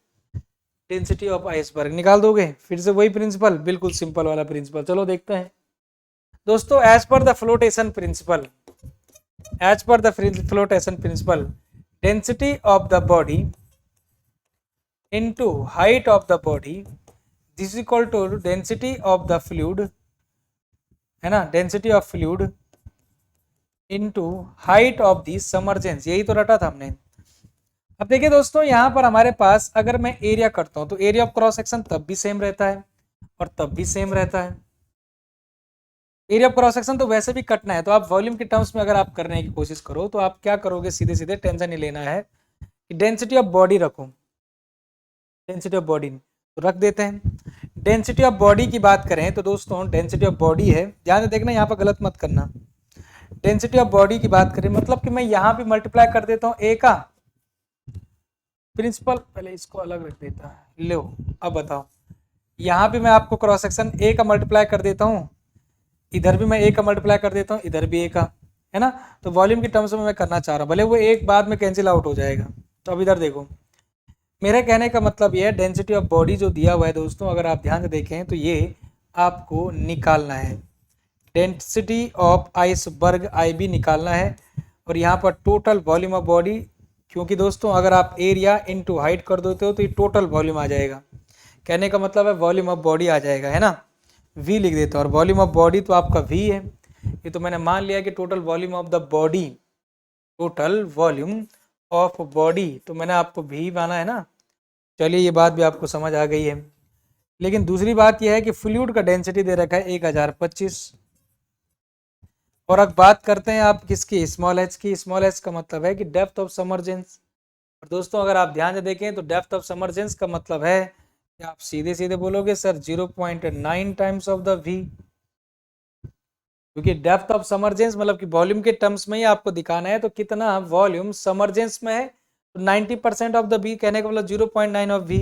डेंसिटी ऑफ आइसबर्ग निकाल दोगे, फिर से वही प्रिंसिपल, बिल्कुल सिंपल वाला प्रिंसिपल। चलो देखते हैं दोस्तों, as per the flotation principle, as per the flotation principle, density of the body into height of the body, this is equal to density of the fluid, है ना, density of fluid into height of the submergence, यही तो रटा था हमने। अब देखिए दोस्तों, यहाँ पर हमारे पास अगर मैं एरिया करता हूँ तो एरिया ऑफ क्रॉस सेक्शन तब भी सेम रहता है और तब भी सेम रहता है। एरिया ऑफ क्रॉस सेक्शन तो वैसे भी कटना है, तो आप वॉल्यूम के टर्म्स में अगर आप करने की कोशिश करो तो आप क्या करोगे, सीधे सीधे, टेंशन नहीं लेना है कि डेंसिटी ऑफ बॉडी रखो, डेंसिटी ऑफ बॉडी तो रख देते हैं। डेंसिटी ऑफ बॉडी की बात करें तो दोस्तों, डेंसिटी ऑफ बॉडी है, ध्यान से देखना, यहाँ पर गलत मत करना। डेंसिटी ऑफ बॉडी की बात करें मतलब कि मैं यहाँ भी मल्टीप्लाई कर देता हूँ ए का प्रिंसिपल, पहले इसको अलग रख देता है, लो अब बताओ, यहाँ भी मैं आपको क्रॉस सेक्शन ए का मल्टीप्लाई कर देता हूँ, इधर भी मैं ए का मल्टीप्लाई कर देता हूँ, इधर भी ए का, है ना। तो वॉल्यूम की टर्म्स में मैं करना चाह रहा हूँ, भले वो एक बाद में कैंसिल आउट हो जाएगा। तो अब इधर देखो, मेरे कहने का मतलब ये है, डेंसिटी ऑफ बॉडी जो दिया हुआ है दोस्तों, अगर आप ध्यान से देखें तो ये आपको निकालना है, डेंसिटी ऑफ आइसबर्ग IB निकालना है। और यहाँ पर टोटल वॉल्यूम ऑफ बॉडी, क्योंकि दोस्तों अगर आप एरिया इनटू हाइट कर देते हो तो ये टोटल वॉल्यूम आ जाएगा, कहने का मतलब है वॉल्यूम ऑफ बॉडी आ जाएगा, है ना, V लिख देता हूँ। और वॉल्यूम ऑफ बॉडी तो आपका V है, ये तो मैंने मान लिया कि total volume of the body, total volume of body, तो मैंने आपको V माना है ना। चलिए ये बात भी आपको समझ आ गई है। लेकिन दूसरी बात यह है कि फ्लूइड का डेंसिटी दे रखा है 1025। और अब बात करते हैं आप किसकी, स्मॉल h की। स्मॉल h का मतलब है कि डेप्थ ऑफ समर्जेंस। और दोस्तों अगर आप ध्यान से देखें तो डेप्थ ऑफ समर्जेंस का मतलब है कि आप सीधे सीधे बोलोगे sir 0.9 times of the v, क्योंकि डेप्थ ऑफ समर्जेंस मतलब कि वॉल्यूम के टर्म्स में ही आपको दिखाना है, तो कितना वॉल्यूम समर्जेंस में है, तो 90% ऑफ द v, कहने का मतलब 0.9 ऑफ v।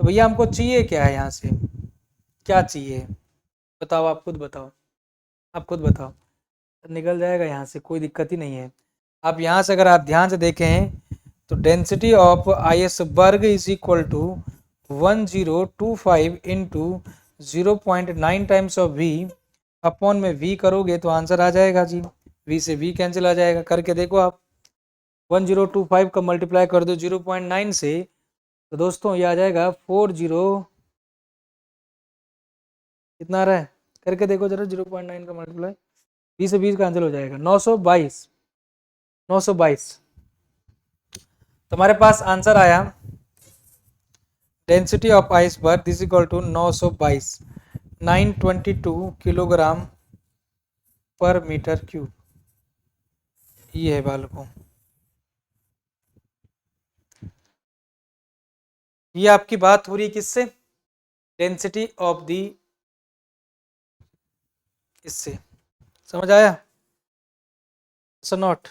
तो भैया हमको चाहिए क्या है यहाँ से, क्या चाहिए बताओ, आप खुद बताओ, आप खुद बताओ। निकल जाएगा यहाँ से, कोई दिक्कत ही नहीं है। आप यहाँ से अगर आप ध्यान से देखें तो density of iceberg is equal to 1025 into 0.9 times of V upon में वी करोगे तो आंसर आ जाएगा जी। वी से वी कैंसिल आ जाएगा, करके देखो आप। 1025 का मल्टीप्लाई कर दो 0.9 से, तो दोस्तों ये आ जाएगा 40, कितना आ रहा है, करके देखो जरा 0.9 का मल्टीप्लाई, 20 से 20 कैंसिल हो जाएगा, 922, 922। तुम्हारे पास आंसर आया density of iceberg this equal to 922, 922 kilogram per metre cube. ये है बालकों, ये आपकी बात हो रही है किससे, डेंसिटी ऑफ दी, इससे, समझ आया, सो नॉट।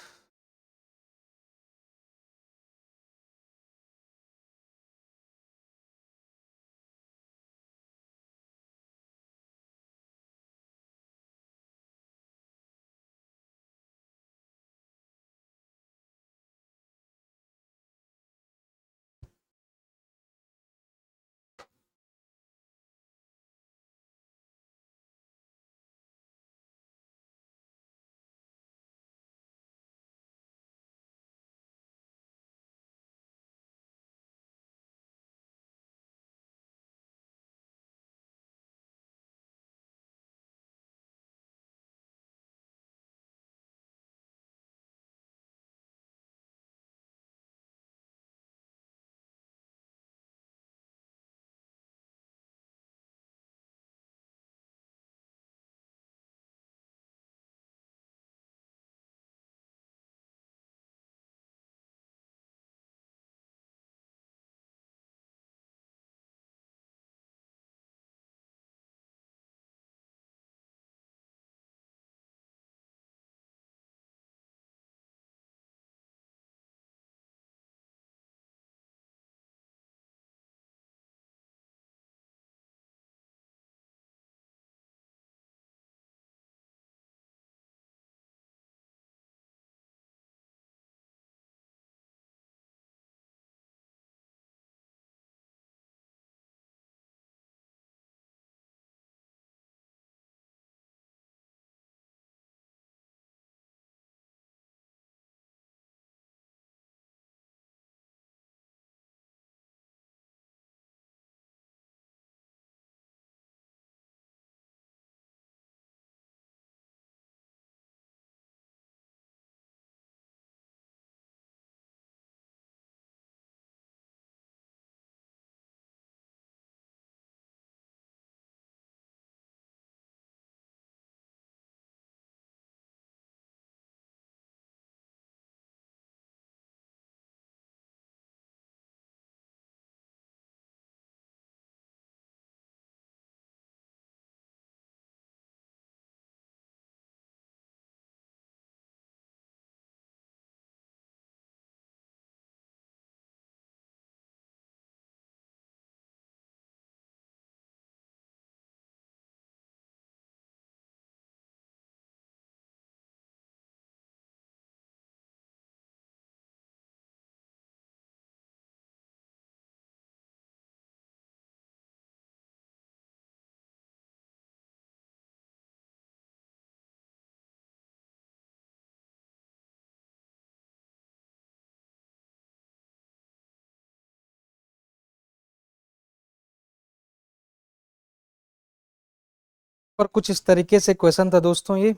और कुछ इस तरीके से क्वेश्चन था दोस्तों, ये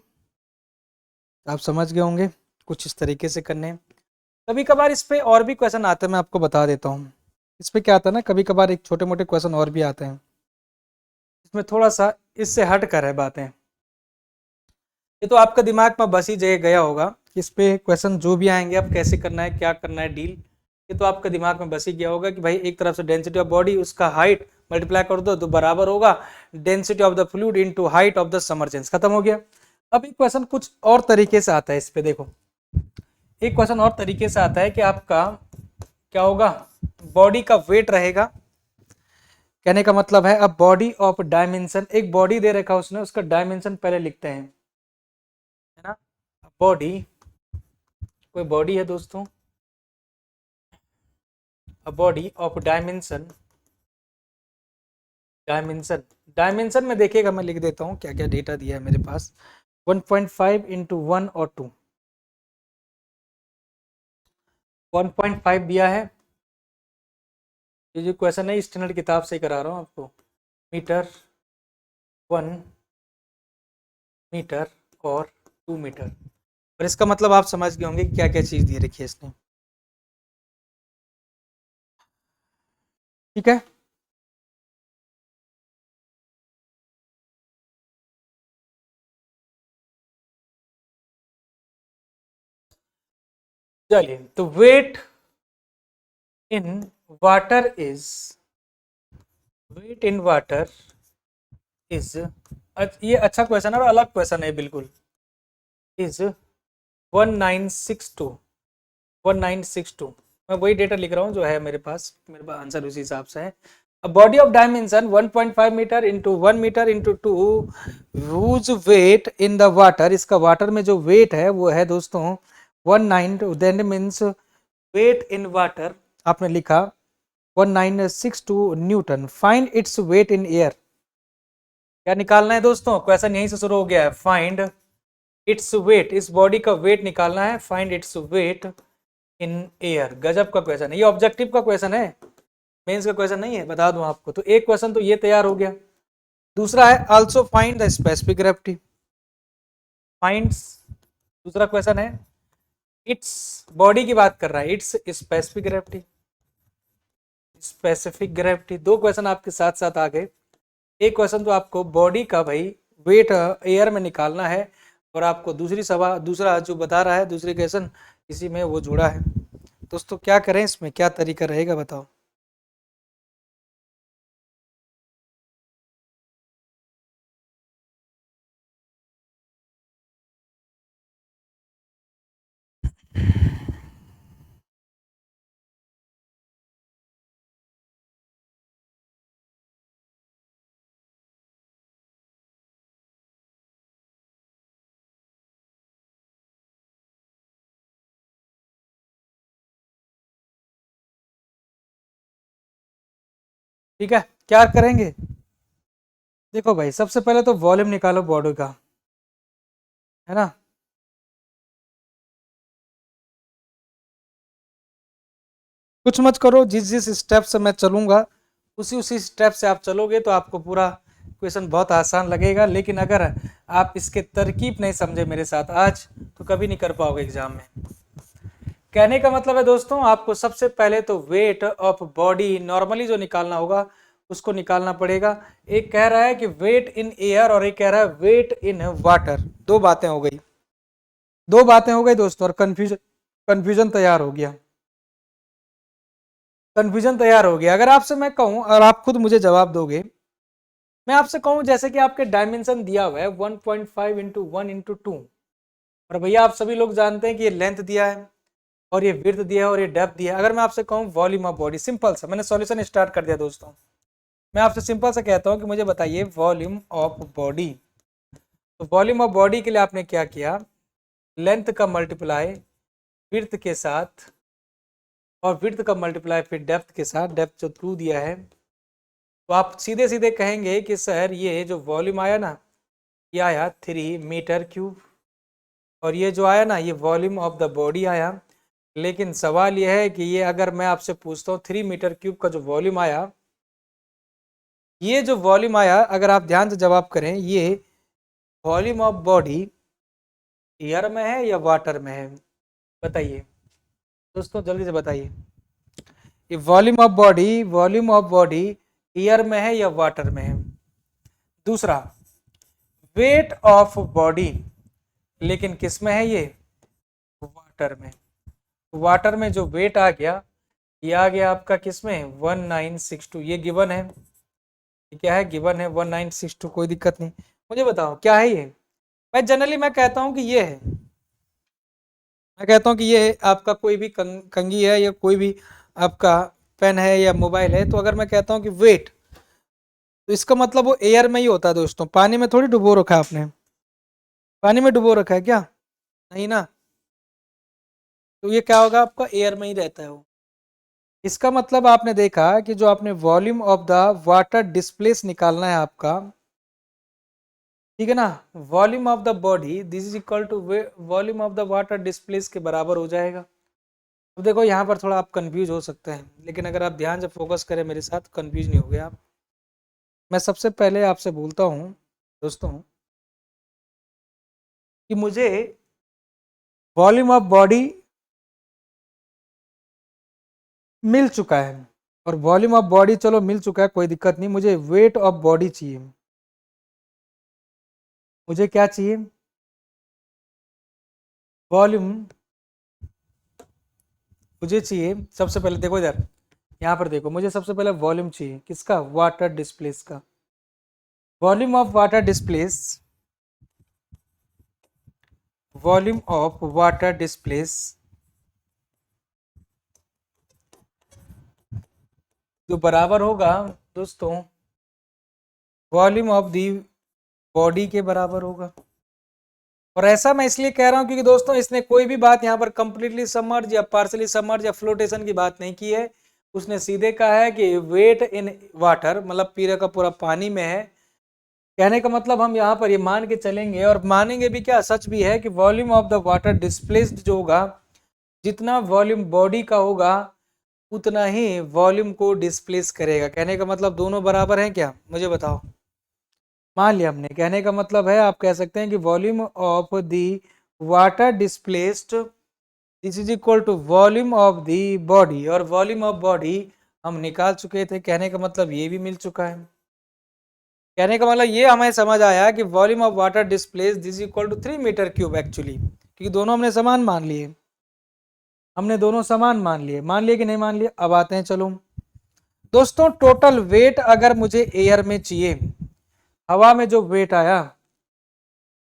आप समझ गए होंगे, कुछ इस तरीके से करने। कभी कभार इस पे और भी क्वेश्चन आते हैं, मैं आपको बता देता हूँ। इस पे क्या आता है ना, कभी कभार एक छोटे मोटे क्वेश्चन और भी आते हैं, इसमें थोड़ा सा इससे हट कर है बातें। ये तो आपका दिमाग में बस ही जगह गया होगा, इस पे क्वेश्चन जो भी आएंगे अब कैसे करना है, क्या करना है डील, ये तो आपका दिमाग में बस ही गया होगा कि भाई एक तरफ से डेंसिटी ऑफ बॉडी उसका हाइट मल्टीप्लाई कर दो तो बराबर होगा density of the fluid into height of the submergence, खत्म हो गया। अब एक क्वेश्चन कुछ और तरीके से आता है, इस पे देखो एक क्वेश्चन और तरीके से आता है कि आपका क्या होगा, बॉडी का वेट रहेगा, कहने का मतलब है अब बॉडी ऑफ डायमेंशन, एक बॉडी दे रखा उसने, उसका डायमेंशन पहले लिखते हैं, है ना। बॉडी, कोई बॉडी है दोस्तों, a body of dimension, dimension, dimension में देखिएगा मैं लिख देता हूँ क्या क्या डेटा दिया है मेरे पास। 1.5 इंटू 1 और 2, 1.5 दिया है। ये जो क्वेश्चन है स्टैंडर्ड किताब से ही करा रहा हूँ आपको। मीटर, 1 मीटर और 2 मीटर। और इसका मतलब आप समझ गए होंगे कि क्या क्या चीज दी रखी है इसने। ठीक है, चलिए तो weight in water is, weight in water is, ये अच्छा क्वेश्चन है और अलग क्वेश्चन है बिल्कुल। इज 1962, 1962। मैं वही डेटा लिख रहा हूँ जो है मेरे पास आंसर उसी हिसाब से है। A body of dimension 1.5 metre into 1 metre into 2 whose weight in the water, इसका वाटर में जो वेट है वो है दोस्तों 19, then means weight in water आपने लिखा 1962 newton. Find its weight in air, क्या निकालना है दोस्तों, क्वेश्चन यहीं से शुरू हो गया है। फाइंड इट्स वेट, इस बॉडी का वेट निकालना है। Find its weight in air, गजब का क्वेश्चन है ये, ऑब्जेक्टिव का क्वेश्चन है, मेंस का क्वेश्चन नहीं है, बता दूं आपको। तो एक क्वेश्चन तो ये तैयार हो गया। दूसरा है also find the specific gravity, finds, दूसरा क्वेश्चन है इट्स, बॉडी की बात कर रहा है, it's specific gravity, specific gravity. दो क्वेश्चन आपके साथ साथ आ गए। एक क्वेश्चन तो आपको बॉडी का भाई वेट एयर में निकालना है, और आपको दूसरी सवाल, दूसरा जो बता रहा है दूसरे क्वेश्चन इसी में वो जुड़ा है। दोस्तों क्या करें, इसमें क्या तरीका रहेगा बताओ। ठीक है, क्या करेंगे, देखो भाई सबसे पहले तो वॉल्यूम निकालो बॉडी का, है ना। कुछ मत करो, जिस जिस स्टेप से मैं चलूंगा उसी उसी स्टेप से आप चलोगे तो आपको पूरा क्वेश्चन बहुत आसान लगेगा। लेकिन अगर आप इसके तरकीब नहीं समझे मेरे साथ आज, तो कभी नहीं कर पाओगे एग्जाम में। कहने का मतलब है दोस्तों, आपको सबसे पहले तो वेट ऑफ बॉडी नॉर्मली जो निकालना होगा उसको निकालना पड़ेगा। एक कह रहा है कि वेट इन एयर और एक कह रहा है वेट इन वाटर, दो बातें हो गई, दो बातें हो गई दोस्तों, और कंफ्यूजन, कंफ्यूजन तैयार हो गया, कंफ्यूजन तैयार हो गया। अगर आपसे मैं कहूं और आप खुद मुझे जवाब दोगे, मैं आपसे कहूं जैसे कि आपके डायमेंशन दिया हुआ है 1.5 इंटू 1 इंटू 2, और भैया आप सभी लोग जानते हैं कि ये लेंथ दिया है और ये विड्थ दिया है और ये डेप्थ दिया है। अगर मैं आपसे कहूं वॉल्यूम ऑफ बॉडी, सिंपल सा मैंने सॉल्यूशन स्टार्ट कर दिया दोस्तों। मैं आपसे सिंपल सा कहता हूं कि मुझे बताइए वॉल्यूम ऑफ बॉडी। तो वॉल्यूम ऑफ बॉडी के लिए आपने क्या किया, लेंथ का मल्टीप्लाई विड्थ के साथ, और विड्थ का मल्टीप्लाई फिर डेप्थ के साथ, डेप्थ जो 2 दिया है। तो आप सीधे सीधे कहेंगे कि सर ये जो वॉल्यूम आया ना, ये आया 3 मीटर क्यूब, और ये जो आया ना ये वॉल्यूम ऑफ द बॉडी आया। लेकिन सवाल यह है कि ये अगर मैं आपसे पूछता हूँ 3 मीटर क्यूब का जो वॉल्यूम आया, ये जो वॉल्यूम आया अगर आप ध्यान से जवाब करें, ये वॉल्यूम ऑफ बॉडी एयर में है या वाटर में है, बताइए दोस्तों जल्दी से बताइए। ये volume of body, volume of body air में है या वाटर में है। दूसरा वेट ऑफ बॉडी, लेकिन किस में है ये, वाटर में। वाटर में जो वेट आ गया, ये आ गया आपका किस में, 1962, ये गिवन है, ये क्या है, गिवन है 1962, कोई दिक्कत नहीं। मुझे बताओ क्या है ये, मैं जनरली मैं कहता हूं कि ये है, मैं कहता हूं कि ये आपका कोई भी कंगी है या कोई भी आपका पेन है या मोबाइल है, तो अगर मैं कहता हूं कि वेट, तो इसका मतलब वो एयर में ही होता है दोस्तों, पानी में थोड़ी डुबो रखा है आपने। पानी में डुबो रखा है क्या? नहीं ना। तो ये क्या होगा आपका, एयर में ही रहता है वो। इसका मतलब आपने देखा कि जो आपने volume of the water displace निकालना है आपका, ठीक है ना, volume of the body this is equal to volume of the water displace के बराबर हो जाएगा। अब देखो यहाँ पर थोड़ा आप कंफ्यूज हो सकते हैं, लेकिन अगर आप ध्यान से फोकस करें मेरे साथ, कंफ्यूज नहीं हो गया आप। मैं सबसे पहले आपसे बोलता हूँ दोस्तों कि मुझे वॉल्यूम ऑफ बॉडी मिल चुका है, और वॉल्यूम ऑफ बॉडी चलो मिल चुका है, कोई दिक्कत नहीं, मुझे वेट ऑफ बॉडी चाहिए। मुझे क्या चाहिए? वॉल्यूम मुझे चाहिए। सबसे पहले देखो इधर, यहाँ पर देखो, मुझे सबसे पहले वॉल्यूम चाहिए, किसका? वाटर डिस्प्लेस का। Volume of water displace, volume of water displace जो बराबर होगा दोस्तों वॉल्यूम ऑफ दी बॉडी के बराबर होगा। और ऐसा मैं इसलिए कह रहा हूं क्योंकि दोस्तों इसने कोई भी बात यहाँ पर कंप्लीटली सबमर्ज या पार्सली सबमर्ज या फ्लोटेशन की बात नहीं की है। उसने सीधे कहा है कि वेट इन वाटर, मतलब पूरा का पूरा पानी में है। कहने का मतलब हम यहाँ पर ये मान के चलेंगे, और मानेंगे भी क्या, सच भी है, कि volume of the water displaced जो होगा, जितना वॉल्यूम बॉडी का होगा उतना ही वॉल्यूम को डिस्प्लेस करेगा। कहने का मतलब दोनों बराबर हैं क्या, मुझे बताओ। मान लिया हमने, कहने का मतलब है आप कह सकते हैं कि volume of the water displaced this is equal to volume of the body, और वॉल्यूम ऑफ बॉडी हम निकाल चुके थे। कहने का मतलब ये भी मिल चुका है। कहने का मतलब ये हमें समझ आया कि volume of water displace this equal to 3 metre cube actually, क्योंकि दोनों हमने समान मान लिए। हमने दोनों समान मान लिए कि नहीं मान लिए। अब आते हैं, चलो दोस्तों, टोटल वेट अगर मुझे एयर में चाहिए, हवा में जो वेट आया,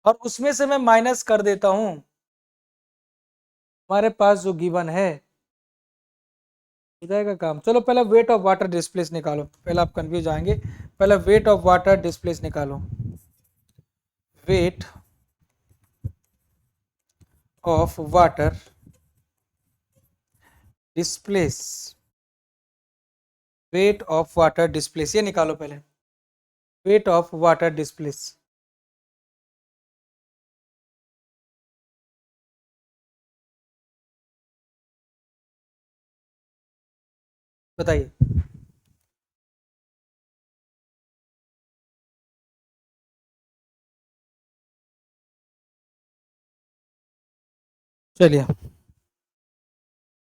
और उसमें से मैं माइनस कर देता हूं हमारे पास जो गिवन है, हो जाएगा काम। चलो पहले वेट ऑफ वाटर डिस्प्लेस निकालो, पहले आप कंफ्यूज आएंगे। पहले वेट ऑफ वाटर डिस्प्लेस निकालो। Wait of water displace, wait of water displace ये निकालो पहले। वेट ऑफ वाटर डिस्प्लेस बताइए। चलिए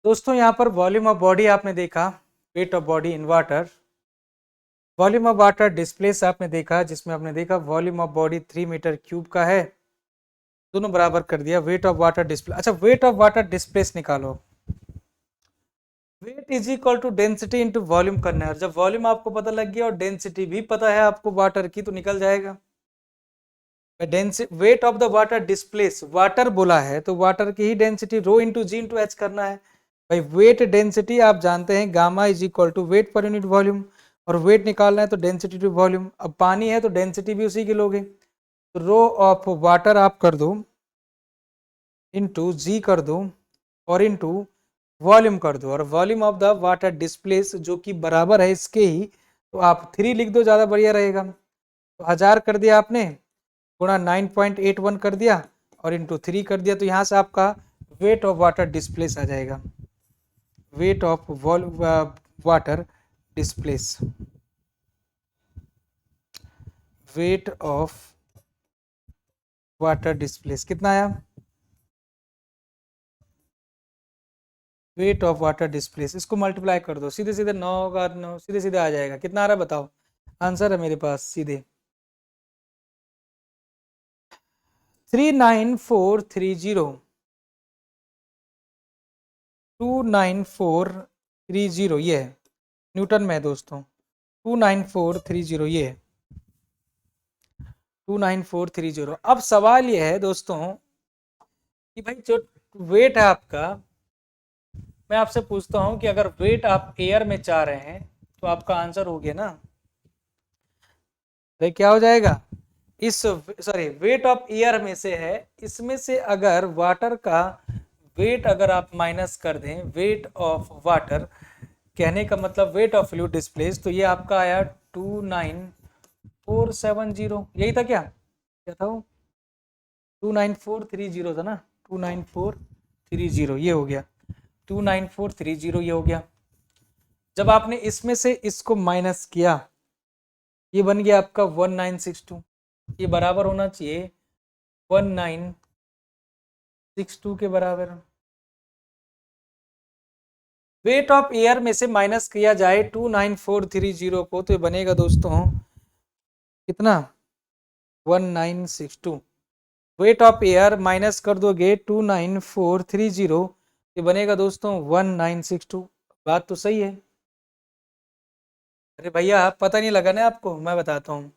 दोस्तों, यहाँ पर वॉल्यूम ऑफ बॉडी आपने देखा, weight of body in water. Volume of water displace आपने देखा, जिसमें आपने देखा volume of body 3 metre cube का है, दोनों बराबर कर दिया। वेट ऑफ वाटर डिस्प्लेस, अच्छा वेट ऑफ वाटर डिस्प्लेस निकालो। Weight is equal to density into volume करना है। जब वॉल्यूम आपको पता लग गया और डेंसिटी भी पता है आपको वाटर की, तो निकल जाएगा। Weight of the water displace, water बोला है तो वाटर की ही density rho into G into H करना है। भाई वेट डेंसिटी आप जानते हैं, gamma is equal to weight per unit volume, और वेट निकालना है तो डेंसिटी टू वॉल्यूम। अब पानी है तो डेंसिटी भी उसी की लोगे, तो रो ऑफ वाटर आप कर दो इंटू जी कर दो, और इंटू वॉल्यूम कर दो, और volume of the water displace जो कि बराबर है इसके ही, तो आप 3 लिख दो, ज़्यादा बढ़िया रहेगा। तो 1000 कर दिया आपने, गुणा 9.81 कर दिया, और इंटू 3 कर दिया, तो यहाँ से आपका वेट ऑफ वाटर डिस्प्लेस आ जाएगा। Weight of water displace, wait of water displace कितना आया? वेट ऑफ वाटर डिस्प्लेस, इसको मल्टीप्लाई कर दो, सीधे सीधे 9 का 9 सीधे सीधे आ जाएगा। कितना आ रहा है बताओ, आंसर है मेरे पास सीधे 39430, 29430 ये है, न्यूटन में है दोस्तों। 29430 ये है, 29430। अब सवाल ये है दोस्तों कि भाई जो वेट है आपका, मैं आपसे पूछता हूं कि अगर वेट आप एयर में चाह रहे हैं तो आपका आंसर हो गया ना, तो क्या हो जाएगा, इस सॉरी वेट ऑफ एयर में से है, इसमें से अगर वाटर का वेट अगर आप माइनस कर दें, वेट ऑफ वाटर, कहने का मतलब वेट ऑफ फ्लूइड डिस्प्लेस, तो ये आपका आया 29470, यही था क्या, क्या था वो, 29430 था ना, 29430 ये हो गया, 29430 ये हो गया। जब आपने इसमें से इसको माइनस किया, ये बन गया आपका 1962, ये बराबर होना चाहिए 1962 के बराबर। वेट ऑफ एयर में से माइनस किया जाए 29430 को, तो ये बनेगा दोस्तों कितना, 1962। वेट ऑफ एयर माइनस कर दोगे 29430, ये बनेगा दोस्तों 1962। बात तो सही है। अरे भैया पता नहीं लगा ना आपको, मैं बताता हूँ।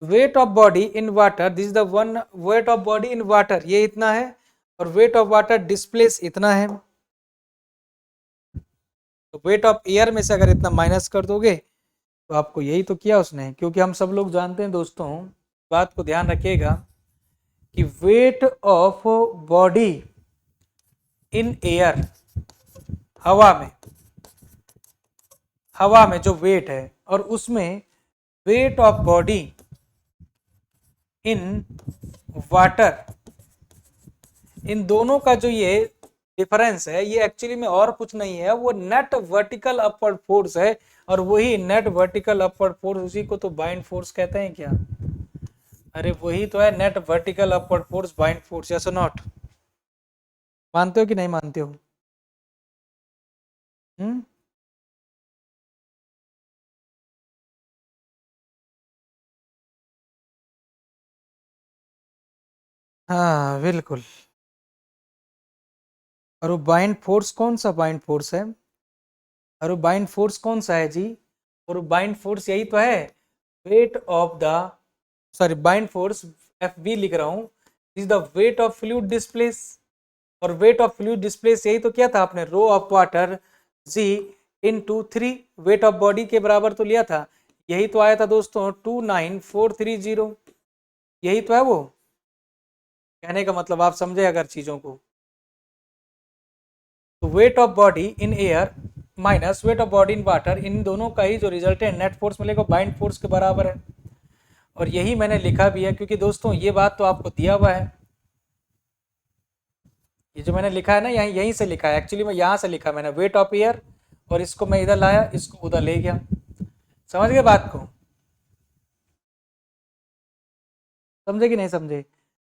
Wait of body in water, this is the one, wait of body in water ये इतना है, और वेट ऑफ वाटर डिस्प्लेस इतना है। तो वेट ऑफ एयर में से अगर इतना माइनस कर दोगे तो आपको यही तो किया उसने, क्योंकि हम सब लोग जानते हैं दोस्तों, बात को ध्यान रखिएगा कि weight of body in air, हवा में, हवा में जो वेट है, और उसमें weight of body in water, इन दोनों का जो ये डिफरेंस है, ये एक्चुअली में और कुछ नहीं है, वो नेट वर्टिकल अपवर्ड फोर्स है। और वही नेट वर्टिकल अपवर्ड फोर्स, उसी को तो बाइंड फोर्स कहते हैं क्या, अरे वही तो है net vertical upward force, bind force, yes और नॉट, मानते हो कि नहीं मानते हो? हम्म, हाँ बिल्कुल। और वो बाइंड फोर्स कौन सा बाइंड फोर्स है, और वो बाइंड फोर्स कौन सा है जी, और बाइंड फोर्स यही तो है, weight of the, sorry buoyant force F B लिख रहा हूँ, is the weight of fluid displace. और वेट ऑफ फ्लूइड डिस्प्लेस यही तो किया था आपने, rho of water G into 3, weight of body के बराबर तो लिया था, यही तो आया था दोस्तों 29430, यही तो है वो, कहने का मतलब आप समझे अगर चीजों को। तो weight of body in air minus weight of body in water, इन दोनों का ही जो रिजल्ट है नेट फोर्स मिलेगा, बाइंड फोर्स के बराबर है। और यही मैंने लिखा भी है, क्योंकि दोस्तों ये बात तो आपको दिया हुआ है, ये जो मैंने लिखा है ना, यहीं यहीं से लिखा है, एक्चुअली मैं यहाँ से लिखा मैंने वेट ऑफ एयर, और इसको मैं इधर लाया, इसको उधर ले गया, समझ गए बात को, समझे कि नहीं समझे?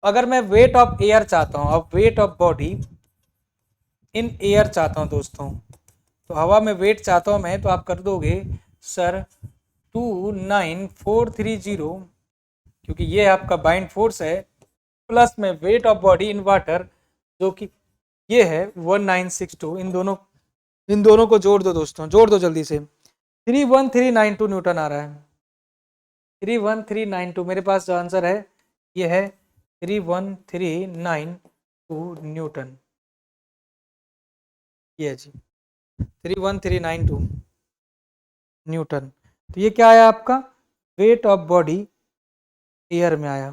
अगर मैं वेट ऑफ एयर चाहता हूँ, अब wait of body in air चाहता हूँ दोस्तों, तो हवा में वेट चाहता हूँ मैं, तो आप कर दोगे सर 29430, क्योंकि ये आपका बाइंड फोर्स है, प्लस में wait of body in water जो कि ये है 1962, इन दोनों को जोड़ दो दोस्तों, जोड़ दो जल्दी से, 31392 न्यूटन आ रहा है, 31392 मेरे पास जो आंसर है ये है 31392 न्यूटन, ये जी 31392 न्यूटन। तो ये क्या आया आपका, वेट ऑफ बॉडी एयर में आया,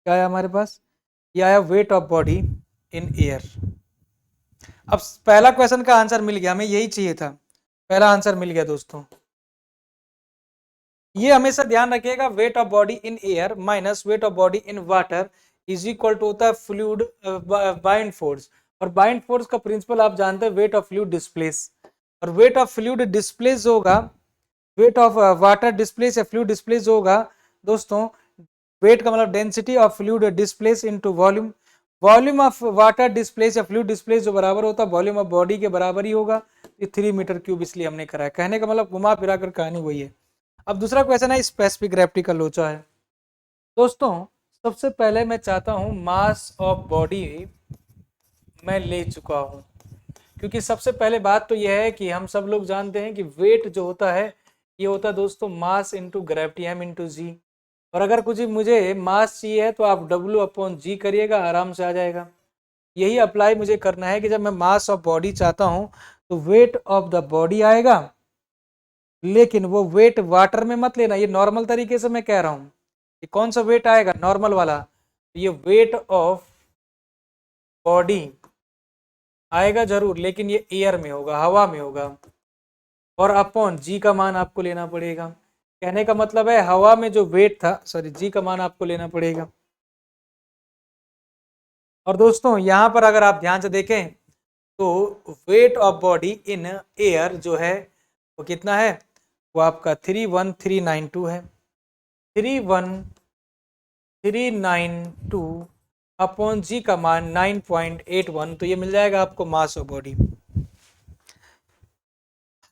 क्या आया हमारे पास, ये आया wait of body in air. अब पहला क्वेश्चन का आंसर मिल गया, हमें यही चाहिए था, पहला आंसर मिल गया दोस्तों। ये हमेशा ध्यान रखिएगा, weight of body in air minus weight of body in water is equal to होता है फ्लूइड बाइंड फोर्स, और बाइंड फोर्स का प्रिंसिपल आप जानते हैं, वेट ऑफ फ्लूइड डिस्प्लेस, और वेट ऑफ फ्लूइड डिस्प्लेस होगा, वेट ऑफ वाटर डिस्प्लेस या फ्लूइड डिस्प्लेस होगा दोस्तों, वेट का मतलब density of fluid displace into volume, volume of water displace या फ्लूइड डिस्प्लेस जो बराबर होता है वॉल्यूम ऑफ बॉडी के बराबर ही होगा। ये 3 मीटर क्यूब इसलिए हमने करा है, कहने का मतलब घुमा फिरा कर कहानी वही है। अब दूसरा क्वेश्चन है स्पेसिफिक ग्रेविटी का लोचा है दोस्तों। सबसे पहले मैं चाहता हूं मास ऑफ बॉडी मैं ले चुका हूं, क्योंकि सबसे पहले बात तो यह है कि हम सब लोग जानते हैं कि वेट जो होता है ये होता है दोस्तों mass into gravity, M into G, और अगर कुछ मुझे मास चाहिए है तो आप डब्ल्यू अपॉन जी करिएगा, आराम से आ जाएगा। यही अप्लाई मुझे करना है कि जब मैं मास ऑफ बॉडी चाहता हूं तो वेट ऑफ द बॉडी आएगा लेकिन वो वेट वाटर में मत लेना, ये नॉर्मल तरीके से मैं कह रहा हूं। ये कौन सा वेट आएगा, नॉर्मल वाला, ये वेट ऑफ बॉडी आएगा जरूर, लेकिन ये एयर में होगा, हवा में होगा। और अपॉन जी का मान आपको लेना पड़ेगा। कहने का मतलब है हवा में जो वेट था, सॉरी, जी का मान आपको लेना पड़ेगा। और दोस्तों यहां पर अगर आप ध्यान से देखें तो weight of body in air जो है वो कितना है, वो आपका 31392 है। 31392 अपॉन जी का मान 9.81, तो ये मिल जाएगा आपको मास ऑफ बॉडी।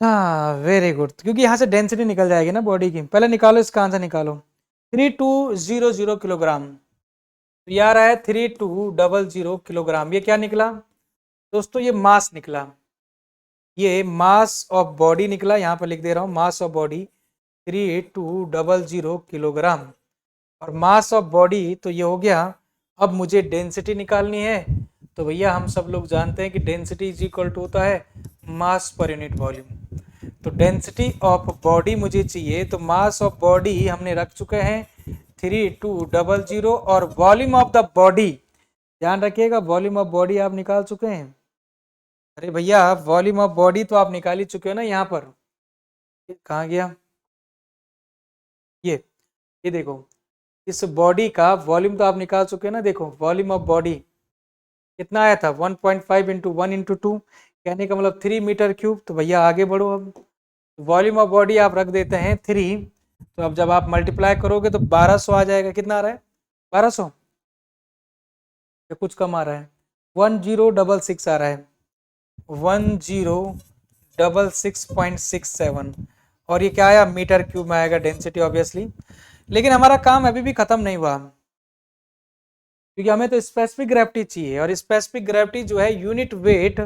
हाँ वेरी गुड, क्योंकि यहाँ से डेंसिटी निकल जाएगी ना बॉडी की। पहले निकालो, इसका आंसर निकालो। 3200 किलोग्राम, तो ये आ रहा है 3200 किलोग्राम। ये क्या निकला दोस्तों, ये मास निकला, ये मास ऑफ बॉडी निकला। यहाँ पर लिख दे रहा हूँ, मास ऑफ बॉडी 3200 किलोग्राम। और मास ऑफ बॉडी तो ये हो गया। अब मुझे डेंसिटी निकालनी है, तो भैया हम सब लोग जानते हैं कि डेंसिटी इज इक्वल टू होता है मास पर यूनिट वॉल्यूम। तो डेंसिटी ऑफ बॉडी मुझे चाहिए, तो मास ऑफ बॉडी हमने रख चुके हैं 3200, और वॉल्यूम ऑफ द बॉडी, ध्यान रखिएगा वॉल्यूम ऑफ बॉडी आप निकाल चुके हैं। अरे भैया वॉल्यूम ऑफ बॉडी तो आप निकाल ही चुके हो ना, यहाँ पर कहाँ गया ये देखो, इस बॉडी का वॉल्यूम तो आप निकाल चुके हैं ना। देखो वॉल्यूम ऑफ बॉडी कितना आया था, 1.5 इंटू 1 इंटू 2, कहने का मतलब 3 मीटर क्यूब। तो भैया आगे बढ़ो, अब वॉल्यूम ऑफ बॉडी आप रख देते हैं 3, तो अब जब आप मल्टीप्लाई करोगे तो 1200 आ जाएगा। कितना आ रहा है, 1200 या कुछ कम आ रहा है, 1066 आ रहा है, 1066.67। और ये क्या आया, मीटर क्यूब में आएगा डेंसिटी ऑब्वियसली। लेकिन हमारा काम अभी भी खत्म नहीं हुआ, क्योंकि हमें तो स्पेसिफिक ग्रेविटी चाहिए। और स्पेसिफिक ग्रेविटी जो है यूनिट वेट,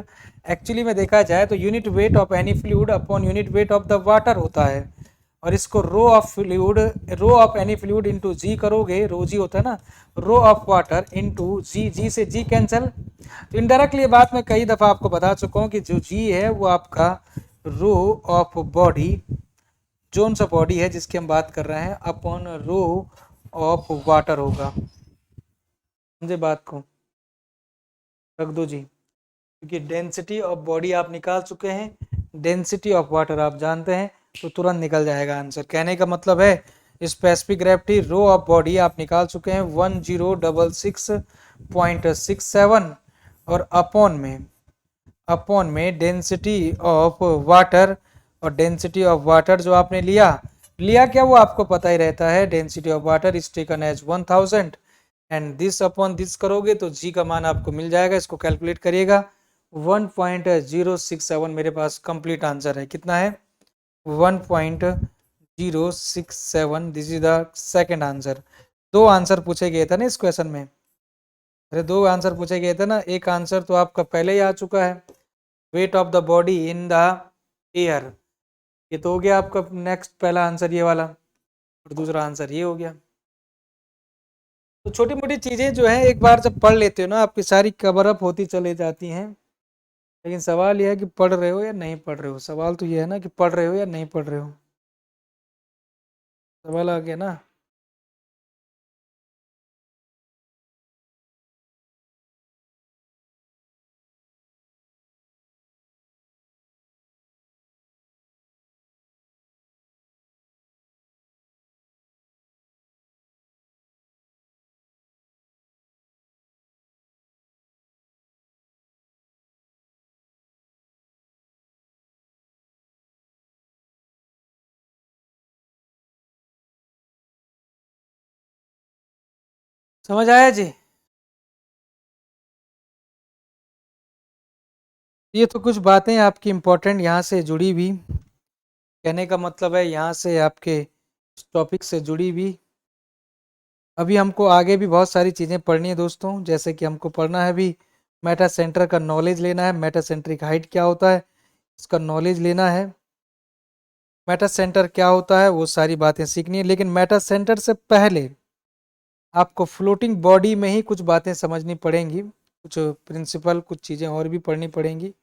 एक्चुअली में देखा जाए तो unit weight of any fluid upon unit weight of the water होता है। और इसको rho of fluid, rho of any fluid into G करोगे, रो जी होता है ना, rho of water into G, G से जी कैंसिल। तो इनडायरेक्टली ये बात मैं कई दफ़ा आपको बता चुका हूँ कि जो जी है वो आपका रो ऑफ बॉडी, जोन सा बॉडी है जिसकी हम बात कर रहे हैं, अपॉन रो ऑफ वाटर होगा। समझे बात को, रख दो जी, क्योंकि डेंसिटी ऑफ बॉडी आप निकाल चुके हैं, डेंसिटी ऑफ वाटर आप जानते हैं, तो तुरंत निकल जाएगा आंसर। कहने का मतलब है specific gravity rho of body आप निकाल चुके हैं 1066.67, और अपॉन में डेंसिटी ऑफ वाटर। और डेंसिटी ऑफ वाटर जो आपने लिया क्या, वो आपको पता ही रहता है, density of water is taken as 1000, and this upon this करोगे तो जी का मान आपको मिल जाएगा। इसको कैलकुलेट करिएगा, 1.067 मेरे पास कंप्लीट आंसर है। कितना है, 1.067, this is the second answer. दो आंसर पूछे गए थे ना इस क्वेश्चन में, अरे दो आंसर पूछे गए थे ना, एक आंसर तो आपका पहले ही आ चुका है, weight of the body in the air, ये तो हो गया आपका नेक्स्ट पहला आंसर ये वाला, और दूसरा आंसर ये हो गया। तो छोटी मोटी चीजें जो है एक बार जब पढ़ लेते हो ना, आपकी सारी कवर अप होती चली जाती हैं। लेकिन सवाल यह है कि पढ़ रहे हो या नहीं पढ़ रहे हो, सवाल तो ये है ना कि पढ़ रहे हो या नहीं पढ़ रहे हो, सवाल आ गया ना। समझ आया जी। ये तो कुछ बातें आपकी इम्पोर्टेंट यहाँ से जुड़ी भी, कहने का मतलब है यहाँ से आपके टॉपिक से जुड़ी भी। अभी हमको आगे भी बहुत सारी चीज़ें पढ़नी है दोस्तों, जैसे कि हमको पढ़ना है अभी मेटा सेंटर का नॉलेज लेना है, मेटा सेंट्रिक हाइट क्या होता है इसका नॉलेज लेना है, मेटा सेंटर क्या होता है वो सारी बातें सीखनी है। लेकिन मेटा सेंटर से पहले आपको फ्लोटिंग बॉडी में ही कुछ बातें समझनी पड़ेंगी, कुछ प्रिंसिपल, कुछ चीज़ें और भी पढ़नी पड़ेंगी,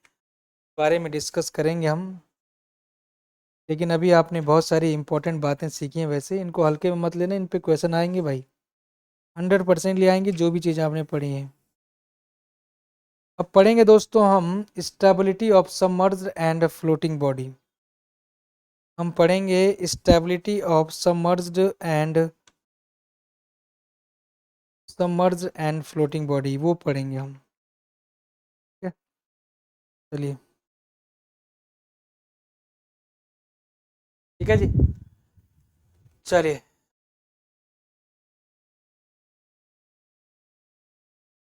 बारे में डिस्कस करेंगे हम। लेकिन अभी आपने बहुत सारी इंपॉर्टेंट बातें सीखी हैं, वैसे इनको हल्के में मत लेना, इन पे क्वेश्चन आएंगे भाई, 100% ले आएंगे जो भी चीज़ें आपने पढ़ी हैं। अब पढ़ेंगे दोस्तों हम stability of submerged and floating body. हम पढ़ेंगे stability of submerged and floating body, वो पढ़ेंगे हम। ठीक है, चलिए, ठीक है जी, चलिए